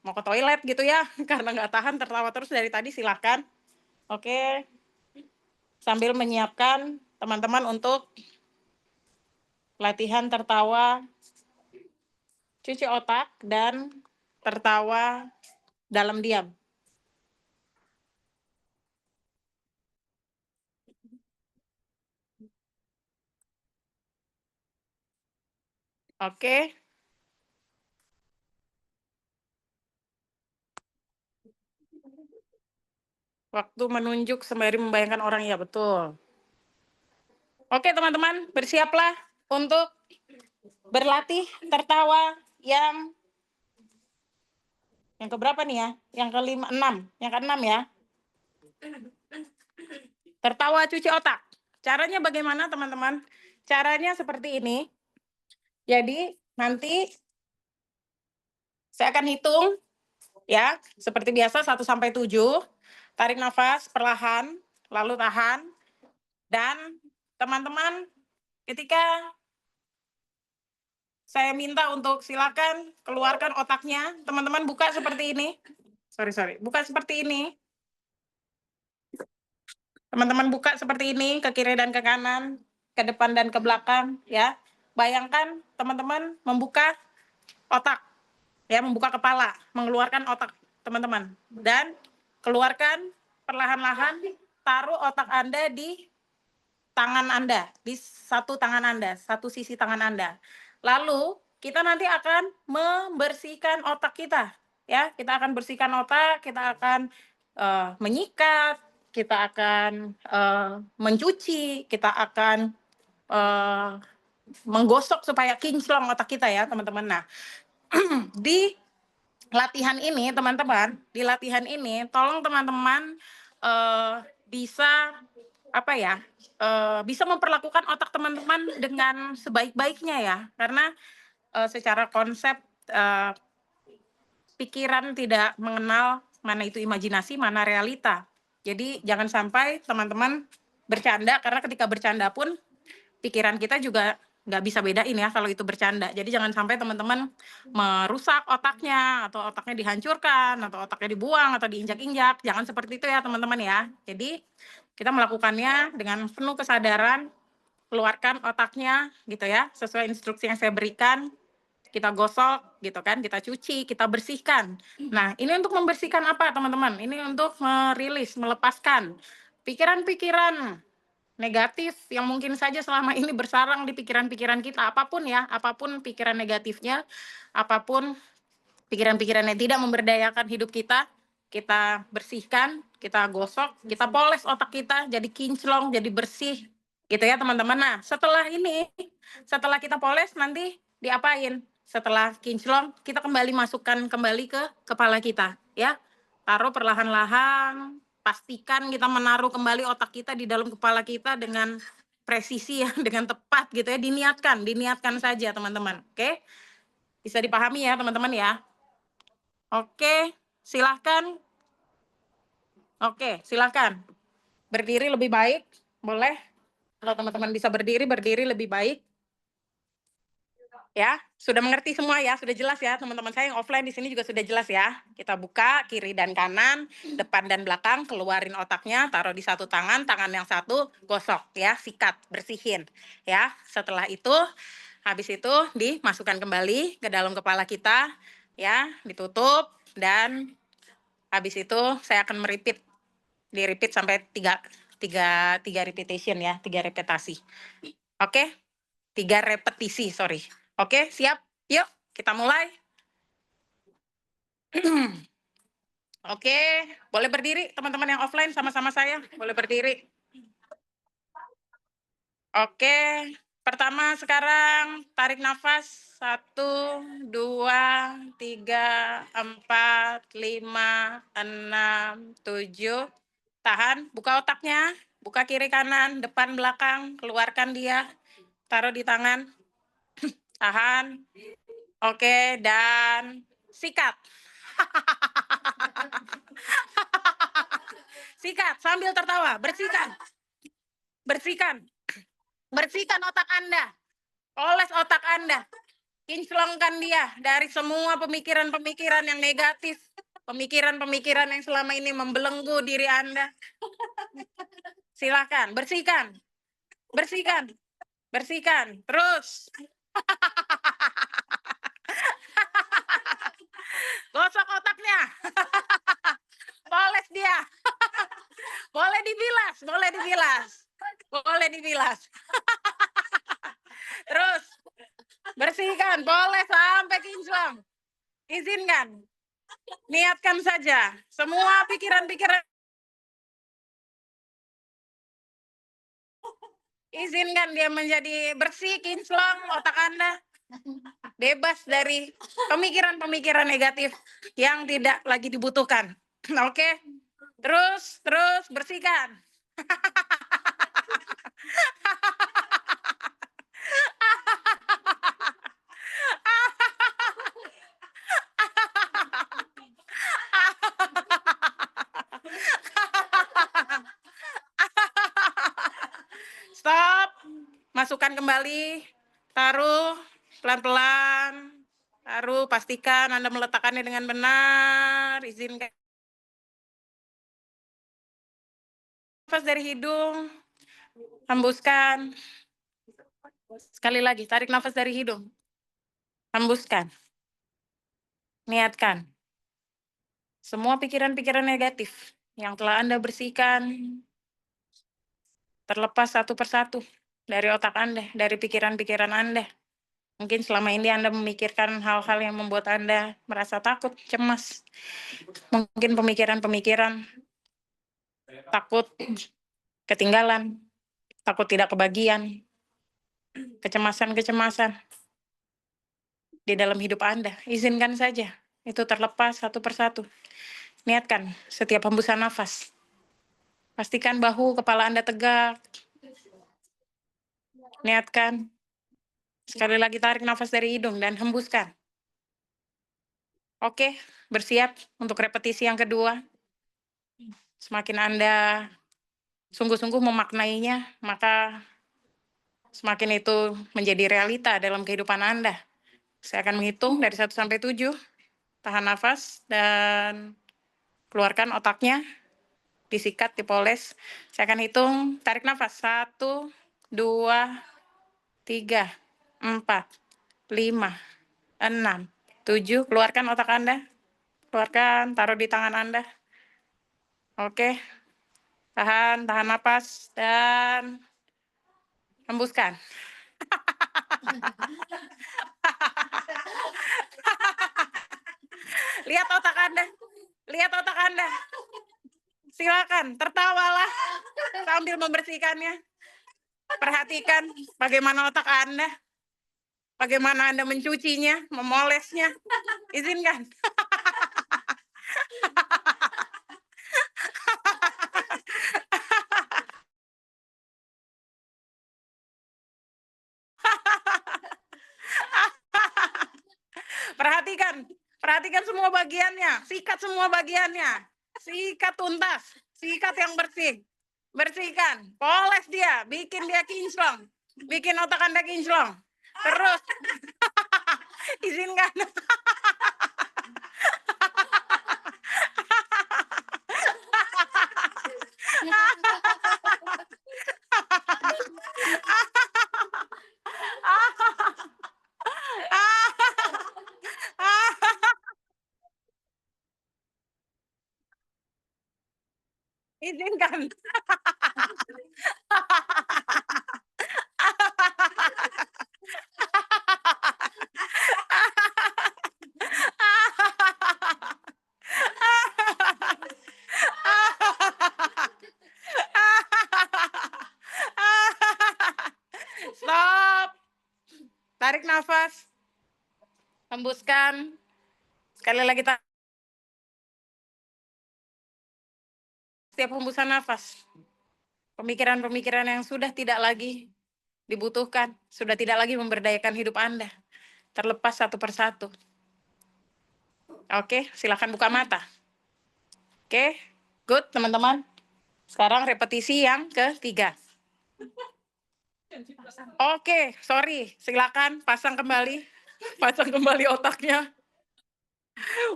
mau ke toilet gitu ya, karena nggak tahan tertawa terus dari tadi, silahkan. Oke, sambil menyiapkan teman-teman untuk latihan tertawa cuci otak dan tertawa dalam diam. Oke. Waktu menunjuk sembari membayangkan orang, ya betul. Oke teman-teman, bersiaplah untuk berlatih tertawa yang keberapa nih ya? Yang kelima, 6. Yang ke-6 ya. Tertawa cuci otak. Caranya bagaimana teman-teman? Caranya seperti ini. Jadi nanti saya akan hitung ya, seperti biasa 1 sampai 7. Tarik nafas perlahan, lalu tahan. Dan teman-teman ketika saya minta untuk silakan keluarkan otaknya, teman-teman buka seperti ini. Buka seperti ini. Teman-teman buka seperti ini, ke kiri dan ke kanan, ke depan dan ke belakang, ya. Bayangkan teman-teman membuka otak, ya, membuka kepala, mengeluarkan otak teman-teman. Dan keluarkan perlahan-lahan, taruh otak Anda di tangan Anda, di satu tangan Anda, satu sisi tangan Anda. Lalu kita nanti akan membersihkan otak kita, ya. Kita akan bersihkan otak, kita akan menyikat, kita akan mencuci, kita akan menggosok supaya kinclong otak kita ya teman-teman. Nah, di latihan ini teman-teman, tolong teman-teman bisa bisa memperlakukan otak teman-teman dengan sebaik-baiknya ya, karena secara konsep pikiran tidak mengenal mana itu imajinasi, mana realita. Jadi jangan sampai teman-teman bercanda, karena ketika bercanda pun pikiran kita juga nggak bisa bedain ya kalau itu bercanda. Jadi jangan sampai teman-teman merusak otaknya, atau otaknya dihancurkan, atau otaknya dibuang, atau diinjak-injak. Jangan seperti itu ya teman-teman ya. Jadi kita melakukannya dengan penuh kesadaran, keluarkan otaknya gitu ya, sesuai instruksi yang saya berikan. Kita gosok gitu kan, kita cuci, kita bersihkan. Nah, ini untuk membersihkan apa teman-teman? Ini untuk merilis, melepaskan pikiran-pikiran negatif yang mungkin saja selama ini bersarang di pikiran-pikiran kita, apapun ya, apapun pikiran negatifnya, apapun pikiran-pikiran yang tidak memberdayakan hidup kita bersihkan, kita gosok, kita poles otak kita jadi kinclong, jadi bersih, gitu ya teman-teman. Nah, setelah kita poles nanti diapain? Setelah kinclong, kita kembali masukkan kembali ke kepala kita, ya. Taruh perlahan-lahan, pastikan kita menaruh kembali otak kita di dalam kepala kita dengan presisi ya, dengan tepat gitu ya, diniatkan saja teman-teman, oke? Bisa dipahami ya teman-teman ya? Oke, silahkan. Oke, silahkan. Berdiri lebih baik, boleh. Kalau teman-teman bisa berdiri lebih baik. Ya, sudah mengerti semua ya, sudah jelas ya teman-teman saya yang offline di sini juga sudah jelas ya. Kita buka kiri dan kanan, depan dan belakang, keluarin otaknya, taruh di satu tangan, tangan yang satu gosok ya, sikat, bersihin ya. Setelah itu, habis itu dimasukkan kembali ke dalam kepala kita ya, ditutup dan habis itu saya akan di-repeat sampai tiga repetition ya, 3 repetasi. Oke? 3 repetisi, sorry. Oke, siap? Yuk, kita mulai. Oke, boleh berdiri teman-teman yang offline sama-sama saya, boleh berdiri. Oke, pertama sekarang tarik nafas 1, 2, 3, 4, 5, 6, 7. Tahan, buka otaknya, buka kiri kanan, depan belakang, keluarkan dia, taruh di tangan, tahan. Oke, dan sikat. Sikat sambil tertawa, bersihkan. Bersihkan. Bersihkan otak Anda. Oles otak Anda. Kinclongkan dia dari semua pemikiran-pemikiran yang negatif. Pemikiran-pemikiran yang selama ini membelenggu diri Anda. Silakan, bersihkan. Bersihkan. Bersihkan. Terus. Gosok otaknya. Poles dia. Boleh dibilas, boleh dibilas. Boleh dibilas. Terus bersihkan, boleh sampai kinclong. Izinkan. Niatkan saja. Semua pikiran-pikiran izinkan dia menjadi bersih, kinclong otak Anda. Bebas dari pemikiran-pemikiran negatif yang tidak lagi dibutuhkan. Oke? Terus bersihkan. Stop. Masukkan kembali. Taruh pelan-pelan. Taruh, pastikan Anda meletakkannya dengan benar. Izinkan nafas dari hidung. Hembuskan. Sekali lagi, tarik nafas dari hidung. Hembuskan. Niatkan. Semua pikiran-pikiran negatif yang telah Anda bersihkan, terlepas satu persatu dari otak Anda, dari pikiran-pikiran Anda. Mungkin selama ini Anda memikirkan hal-hal yang membuat Anda merasa takut, cemas. Mungkin pemikiran-pemikiran takut ketinggalan, takut tidak kebagian, kecemasan-kecemasan di dalam hidup Anda. Izinkan saja, itu terlepas satu persatu. Niatkan setiap hembusan nafas. Pastikan bahu kepala Anda tegak. Niatkan. Sekali lagi tarik nafas dari hidung dan hembuskan. Oke, bersiap untuk repetisi yang kedua. Semakin Anda sungguh-sungguh memaknainya, maka semakin itu menjadi realita dalam kehidupan Anda. Saya akan menghitung dari 1 sampai 7. Tahan nafas dan keluarkan otaknya. Disikat, dipoles. Saya akan hitung, tarik nafas. 1, 2, 3, 4, 5, 6, 7. Keluarkan otak Anda. Keluarkan, taruh di tangan Anda. Oke. Tahan nafas dan hembuskan. Lihat otak Anda. Lihat otak Anda. Silakan, tertawalah sambil membersihkannya. Perhatikan bagaimana otak Anda. Bagaimana Anda mencucinya, memolesnya. Izinkan. Perhatikan. Perhatikan semua bagiannya. Sikat semua bagiannya. Sikat tuntas. Sikat yang bersih. Bersihkan. Poles dia. Bikin dia kinclong. Bikin otak Anda kinclong. Terus. Izinkan. Izinkan. Stop. Tarik nafas. Hembuskan. Sekali lagi setiap hembusan nafas. Pemikiran-pemikiran yang sudah tidak lagi dibutuhkan, sudah tidak lagi memberdayakan hidup Anda, terlepas satu persatu. Oke, silakan buka mata. Oke, good teman-teman. Sekarang repetisi yang ketiga. Oke, sorry. Silakan pasang kembali. Pasang kembali otaknya.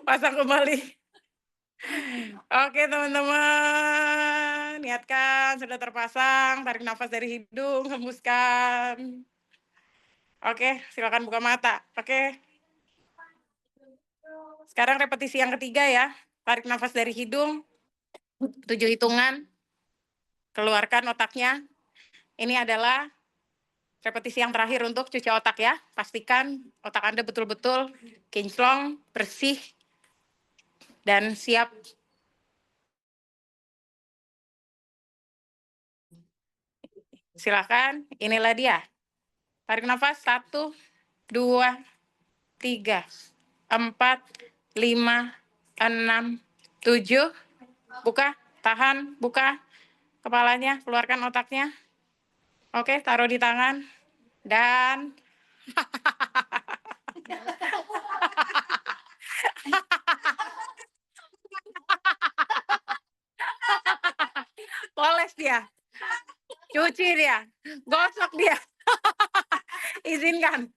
Pasang kembali. Oke, teman-teman. Niatkan, sudah terpasang. Tarik nafas dari hidung, hembuskan. Oke, silakan buka mata. Oke. Sekarang repetisi yang ketiga ya. Tarik nafas dari hidung. 7 hitungan. Keluarkan otaknya. Ini adalah repetisi yang terakhir untuk cuci otak ya. Pastikan otak Anda betul-betul kinclong, bersih, dan siap. Silakan, inilah dia. Tarik nafas, 1, 2, 3, 4, 5, 6, 7. Buka, tahan, buka kepalanya, keluarkan otaknya. Oke, taruh di tangan. Dan poles dia. Cuci dia. Gosok dia. Izinkan.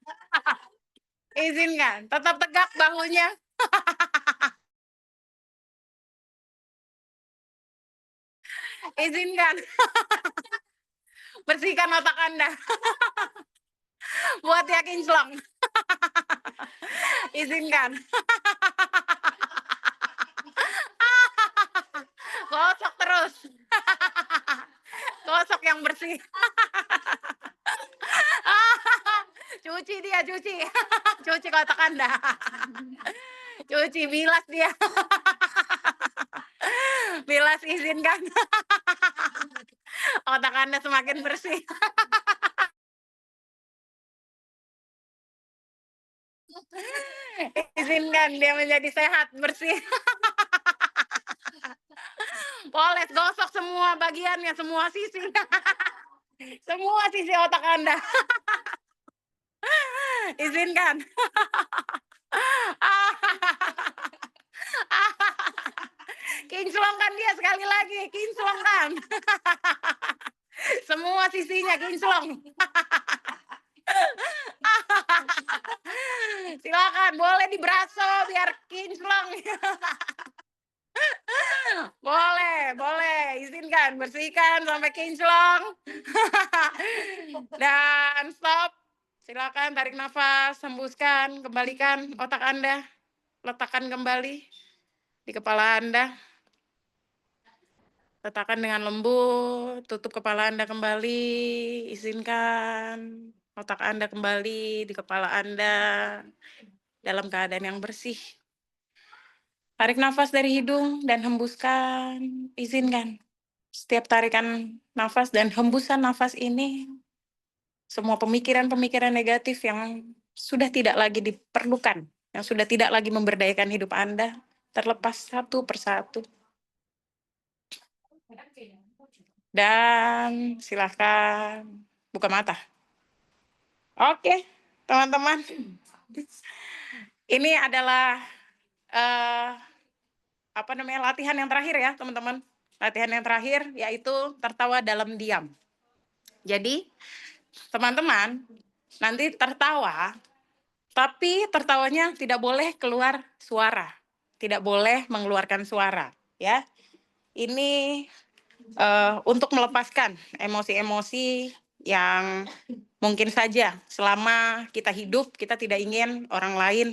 Izinkan. Tetap tegak bahunya. Izinkan. Bersihkan otak Anda. Buat dia kinclong. Izinkan. Gosok terus. Gosok yang bersih. Cuci dia, cuci. Cuci kotak Anda. Cuci, bilas dia. Bilas, izinkan. Otak Anda semakin bersih. Izinkan dia menjadi sehat, bersih. Poles, gosok semua bagiannya, semua sisi. Semua sisi otak Anda. Izinkan. Kinclongkan dia sekali lagi, kinclongkan. Semua sisinya kinclong. Silakan, boleh dibraso biar kinclong. Boleh, izinkan, bersihkan sampai kinclong. Dan stop. Silakan tarik nafas, hembuskan, kembalikan otak Anda. Letakkan kembali di kepala Anda. Letakkan dengan lembut, tutup kepala Anda kembali, izinkan otak Anda kembali di kepala Anda dalam keadaan yang bersih. Tarik nafas dari hidung dan hembuskan. Izinkan. Setiap tarikan nafas dan hembusan nafas ini, semua pemikiran-pemikiran negatif yang sudah tidak lagi diperlukan, yang sudah tidak lagi memberdayakan hidup Anda, terlepas satu persatu. Dan silahkan buka mata. Oke, teman-teman. Ini adalah latihan yang terakhir ya, teman-teman. Latihan yang terakhir yaitu tertawa dalam diam. Jadi, teman-teman, nanti tertawa, tapi tertawanya tidak boleh keluar suara. Tidak boleh mengeluarkan suara, ya. Ini untuk melepaskan emosi-emosi yang mungkin saja selama kita hidup, kita tidak ingin orang lain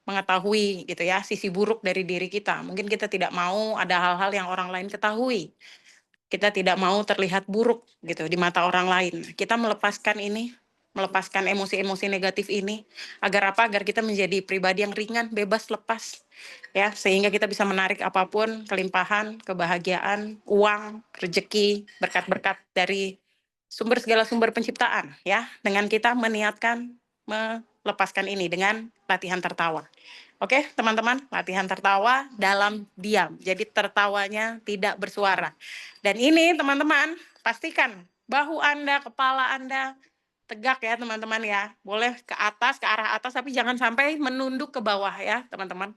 mengetahui gitu ya, sisi buruk dari diri kita. Mungkin kita tidak mau ada hal-hal yang orang lain ketahui. Kita tidak mau terlihat buruk gitu di mata orang lain. Kita melepaskan ini, melepaskan emosi-emosi negatif ini agar apa? Agar kita menjadi pribadi yang ringan, bebas, lepas ya, sehingga kita bisa menarik apapun, kelimpahan, kebahagiaan, uang, rezeki, berkat-berkat dari segala sumber penciptaan ya, dengan kita meniatkan melepaskan ini dengan latihan tertawa. Oke, teman-teman, latihan tertawa dalam diam. Jadi tertawanya tidak bersuara. Dan ini teman-teman, pastikan bahu Anda, kepala Anda tegak ya teman-teman ya. Boleh ke atas, ke arah atas, tapi jangan sampai menunduk ke bawah ya teman-teman.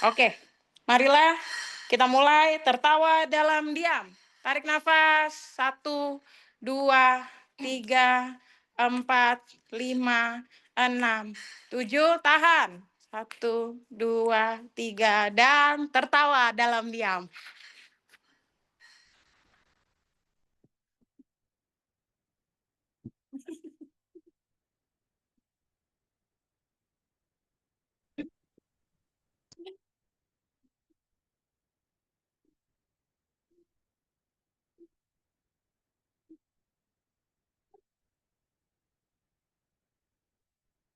Oke, marilah kita mulai tertawa dalam diam. Tarik nafas, 1, 2, 3, 4, 5, 6, 7, tahan. 1, 2, 3, dan tertawa dalam diam.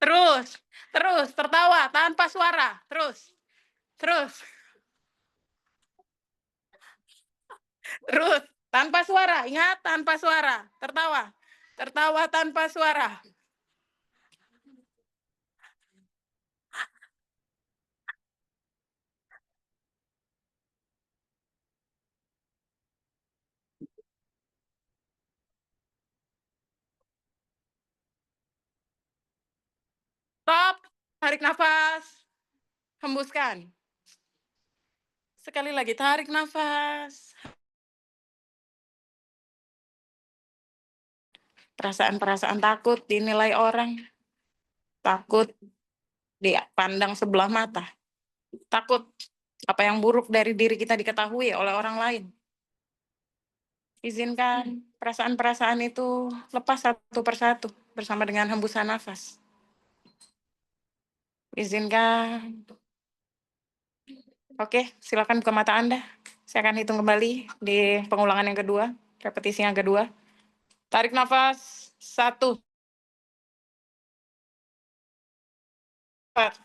Terus, terus, tertawa tanpa suara. Terus, terus, terus. Tanpa suara, ingat tanpa suara. Tertawa, tertawa tanpa suara. Stop, tarik nafas, hembuskan. Sekali lagi, tarik nafas. Perasaan-perasaan takut dinilai orang, takut dipandang sebelah mata, takut apa yang buruk dari diri kita diketahui oleh orang lain. Izinkan perasaan-perasaan itu lepas satu persatu bersama dengan hembusan nafas. Izinkan. Oke, silakan buka mata Anda. Saya akan hitung kembali di pengulangan yang kedua, repetisi yang kedua. Tarik nafas, 1, 4,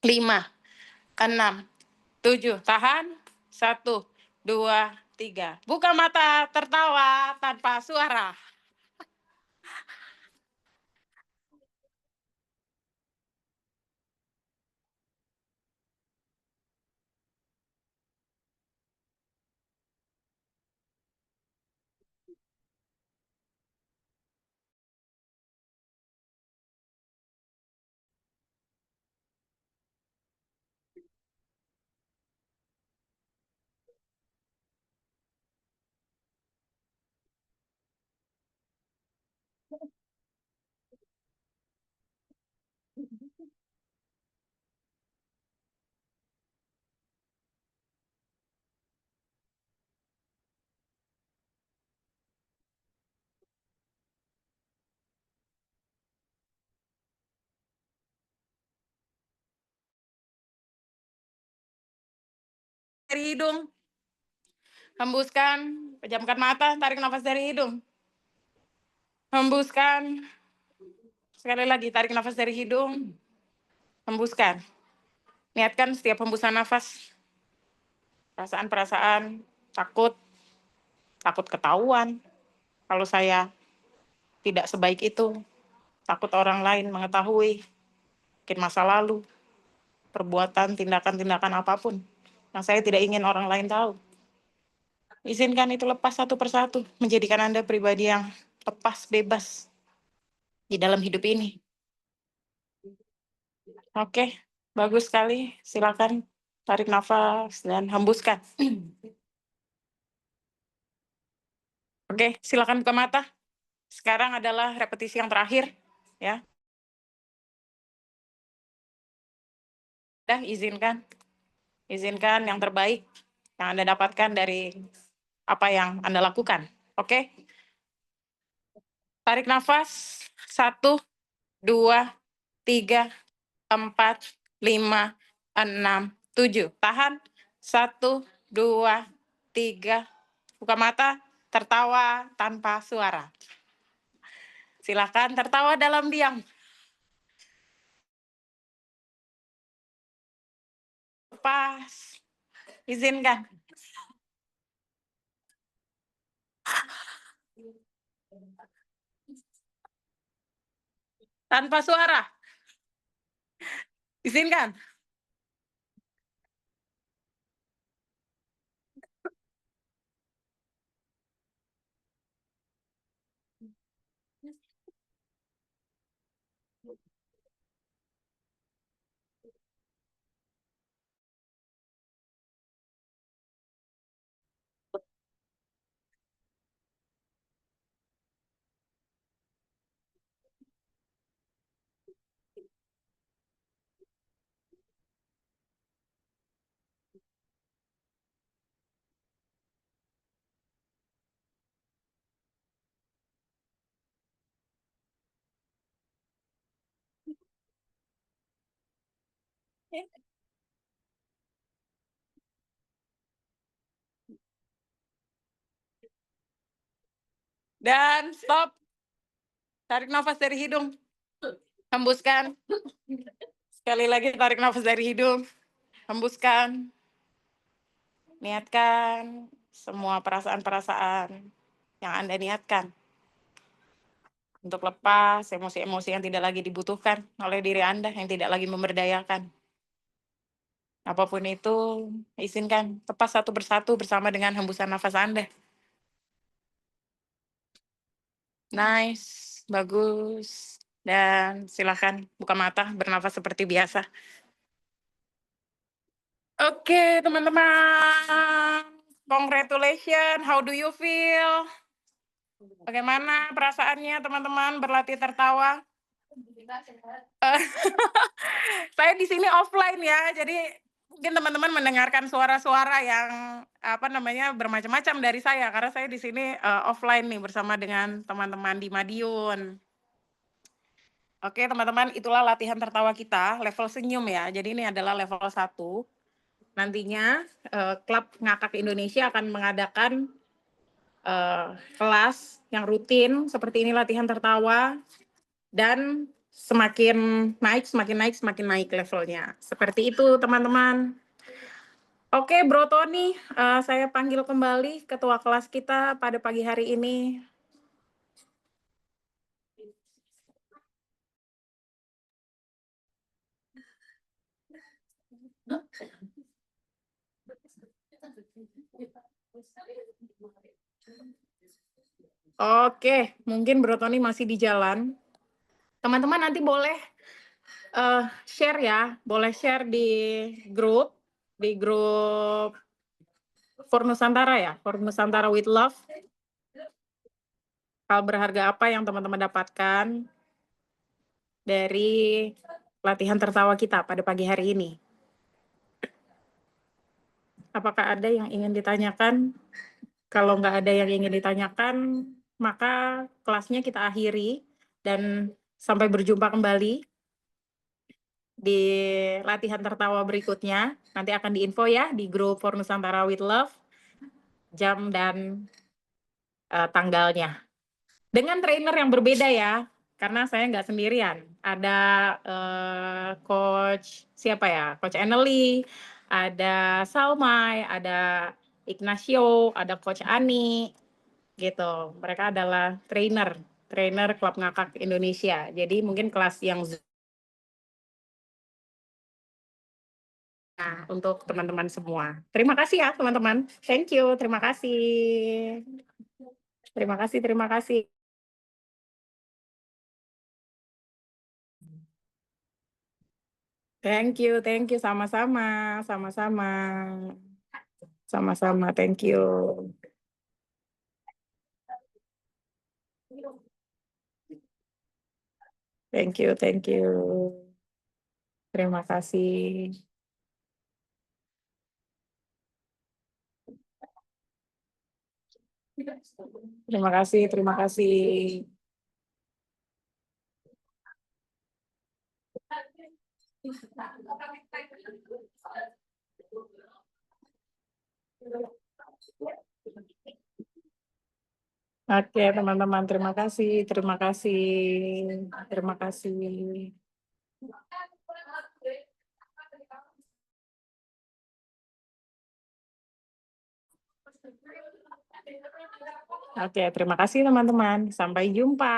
5, 6, 7, tahan, 1, 2, 3. Buka mata, tertawa tanpa suara. Dari hidung, hembuskan, pejamkan mata, tarik nafas dari hidung. Hembuskan. Sekali lagi, tarik nafas dari hidung, hembuskan. Niatkan setiap hembusan nafas. Perasaan-perasaan takut ketahuan kalau saya tidak sebaik itu, takut orang lain mengetahui, mungkin masa lalu, perbuatan, tindakan-tindakan apapun yang saya tidak ingin orang lain tahu. Izinkan itu lepas satu persatu, menjadikan Anda pribadi yang lepas, bebas di dalam hidup ini. Oke, bagus sekali. Silakan tarik nafas dan hembuskan. Oke, silakan buka mata. Sekarang adalah repetisi yang terakhir, ya. Izinkan yang terbaik yang Anda dapatkan dari apa yang Anda lakukan. Oke? Tarik nafas. 1, 2, 3, 4, 5, 6, 7. Tahan. 1, 2, 3. Buka mata, tertawa tanpa suara. Silakan tertawa dalam diam. Lepas. Izinkan. Tanpa suara. Izinkan. Dan stop. Tarik nafas dari hidung. Hembuskan. Sekali lagi tarik nafas dari hidung. Hembuskan. Niatkan semua perasaan-perasaan yang Anda niatkan untuk lepas emosi-emosi yang tidak lagi dibutuhkan oleh diri Anda, yang tidak lagi memberdayakan. Apapun itu, izinkan lepas satu persatu bersama dengan hembusan nafas Anda. Nice, bagus. Dan silakan buka mata, bernafas seperti biasa. Oke, teman-teman. Congratulations, how do you feel? Bagaimana perasaannya, teman-teman, berlatih tertawa? Saya di sini offline ya, jadi mungkin teman-teman mendengarkan suara-suara yang bermacam-macam dari saya karena saya di sini offline nih bersama dengan teman-teman di Madiun. Oke, teman-teman, itulah latihan tertawa kita, level senyum ya. Jadi ini adalah level 1. Nantinya Klub Ngakak Indonesia akan mengadakan kelas yang rutin seperti ini, latihan tertawa, dan semakin naik levelnya. Seperti itu, teman-teman. Oke, Bro Tony, saya panggil kembali ketua kelas kita pada pagi hari ini. Oke, mungkin Bro Tony masih di jalan. Teman-teman nanti boleh share ya, boleh share di grup For Nusantara ya, For Nusantara with Love. Hal berharga apa yang teman-teman dapatkan dari latihan tertawa kita pada pagi hari ini? Apakah ada yang ingin ditanyakan? Kalau nggak ada yang ingin ditanyakan, maka kelasnya kita akhiri dan sampai berjumpa kembali di latihan tertawa berikutnya. Nanti akan diinfo ya di grup For Nusantara with Love, jam dan tanggalnya. Dengan trainer yang berbeda ya, karena saya nggak sendirian. Ada coach siapa ya? Coach Eneli, ada Salmai, ada Ignacio, ada coach Ani gitu. Mereka adalah trainer klub ngakak Indonesia. Jadi mungkin kelas yang untuk teman-teman semua. Terima kasih ya teman-teman. Thank you, terima kasih. Terima kasih, terima kasih. Thank you, sama-sama, sama-sama, sama-sama, thank you. Thank you, thank you. Terima kasih. Terima kasih, terima kasih. Oke, teman-teman, terima kasih, terima kasih, terima kasih. Oke, terima kasih teman-teman. Sampai jumpa.